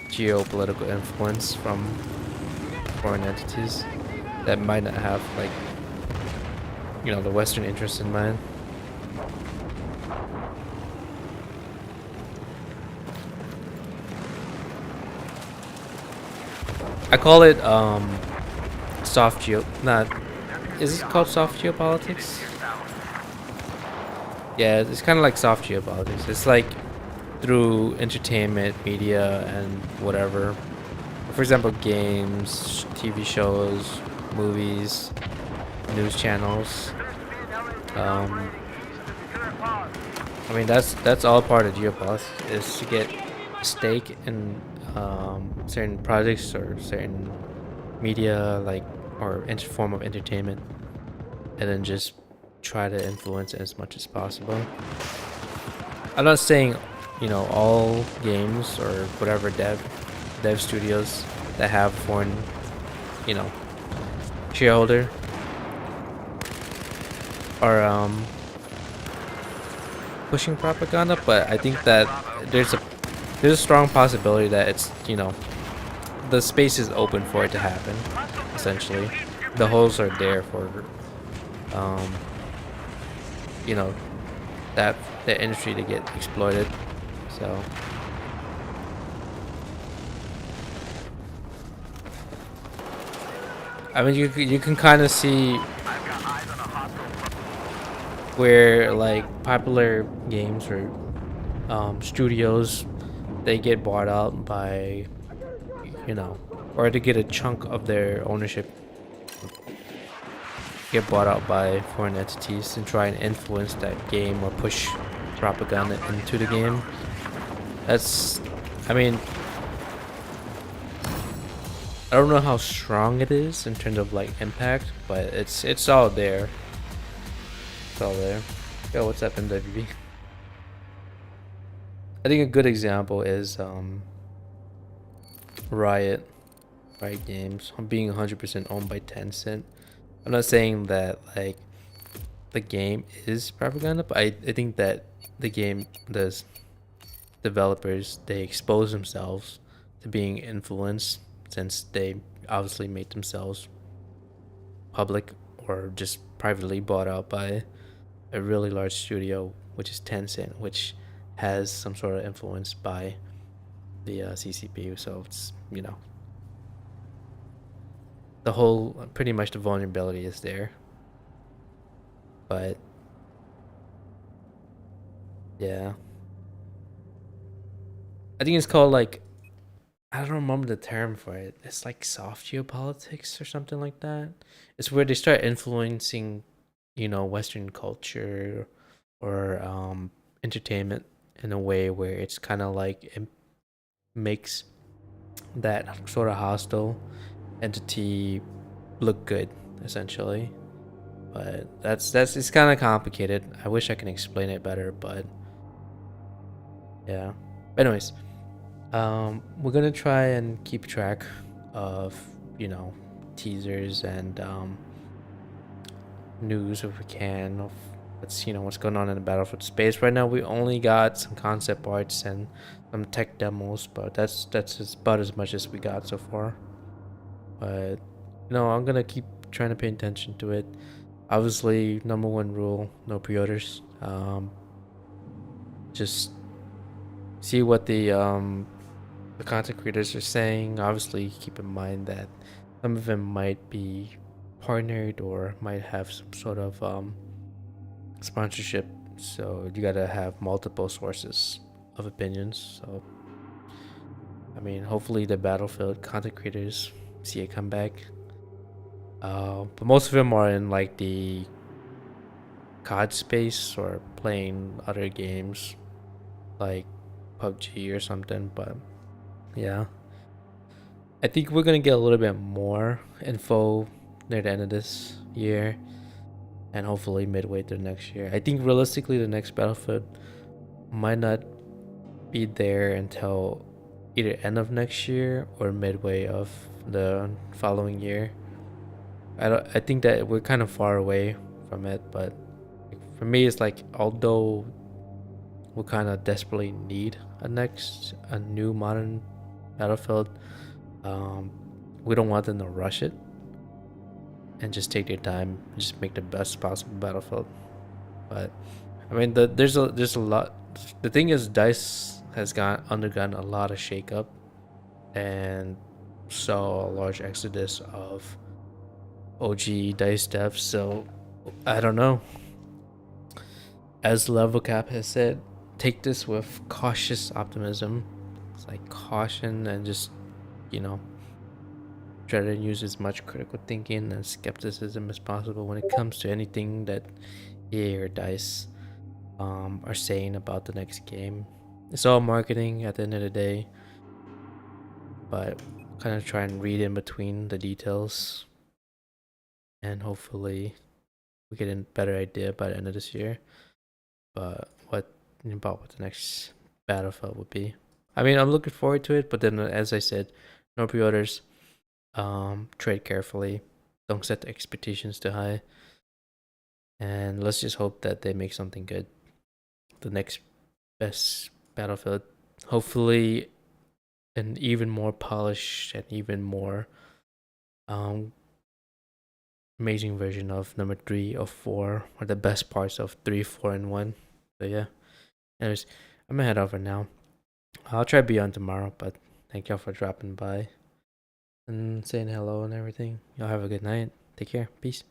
A: geopolitical influence from foreign entities that might not have like the Western interest in mind. I call it soft geo not is it called soft geopolitics? Yeah, it's kind of like soft geopolitics. It's like through entertainment, media, and whatever. For example, games, TV shows, movies, news channels. I mean, that's all part of geopolitics, is to get a stake in certain projects or certain media, like, or form of entertainment, and then just try to influence it as much as possible. I'm not saying all games or whatever dev studios that have foreign shareholder are pushing propaganda, but I think that there's a strong possibility that it's the space is open for it to happen. Essentially, the holes are there for that the industry to get exploited. So I mean, you can kind of see where like popular games or studios, they get bought out by or to get a chunk of their ownership get bought out by foreign entities and try and influence that game or push propaganda into the game. That's, I mean, I don't know how strong it is in terms of like impact, but it's all there. It's all there. Yo, what's up, MWB? I think a good example is Riot Games being 100% owned by Tencent. I'm not saying that like the game is propaganda, but I think that the game, the developers, they expose themselves to being influenced since they obviously made themselves public or just privately bought out by a really large studio, which is Tencent, which has some sort of influence by the CCP. So it's, you know, the whole, pretty much the vulnerability is there. But yeah, I think it's called like, I don't remember the term for it. It's like soft geopolitics or something like that. It's where they start influencing, you know, Western culture or entertainment in a way where it's kind of like it makes that sort of hostile entity look good, essentially. But that's it's kind of complicated. I wish I can explain it better, but yeah. Anyways, we're gonna try and keep track of, you know, teasers and news if we can of what's going on in the Battlefield space right now. We only got some concept arts and some tech demos, but that's about as much as we got so far. But you know, I'm gonna keep trying to pay attention to it. Obviously, number one rule: no pre-orders. Just see what the content creators are saying. Obviously, keep in mind that some of them might be partnered or might have some sort of sponsorship. So you gotta have multiple sources of opinions. So I mean, hopefully the Battlefield content creators see a comeback. But most of them are in like the COD space or playing other games like PUBG or something. But yeah, I think we're gonna get a little bit more info near the end of this year and hopefully midway through next year. I think realistically the next Battlefield might not be there until either end of next year or midway of the following year. I think that we're kind of far away from it, but for me it's like although we kind of desperately need a new modern Battlefield, um, we don't want them to rush it and just take their time and just make the best possible Battlefield. But I mean, there's a lot. The thing is, Dice has undergone a lot of shakeup and saw a large exodus of OG Dice devs. So I don't know. As Level Cap has said, take this with cautious optimism. It's like caution and just, you know, try to use as much critical thinking and skepticism as possible when it comes to anything that EA or Dice are saying about the next game. It's all marketing at the end of the day, but kind of try and read in between the details, and hopefully we get a better idea by the end of this year. But what about what the next Battlefield would be? I mean, I'm looking forward to it, but then as I said, no pre-orders. Trade carefully. Don't set the expectations too high. And let's just hope that they make something good. The next best Battlefield. Hopefully an even more polished and even more amazing version of number 3 or 4, or the best parts of 3, 4, and 1. So yeah. Anyways, I'm gonna head over now. I'll try to be on tomorrow, but thank y'all for dropping by and saying hello and everything. Y'all have a good night. Take care. Peace.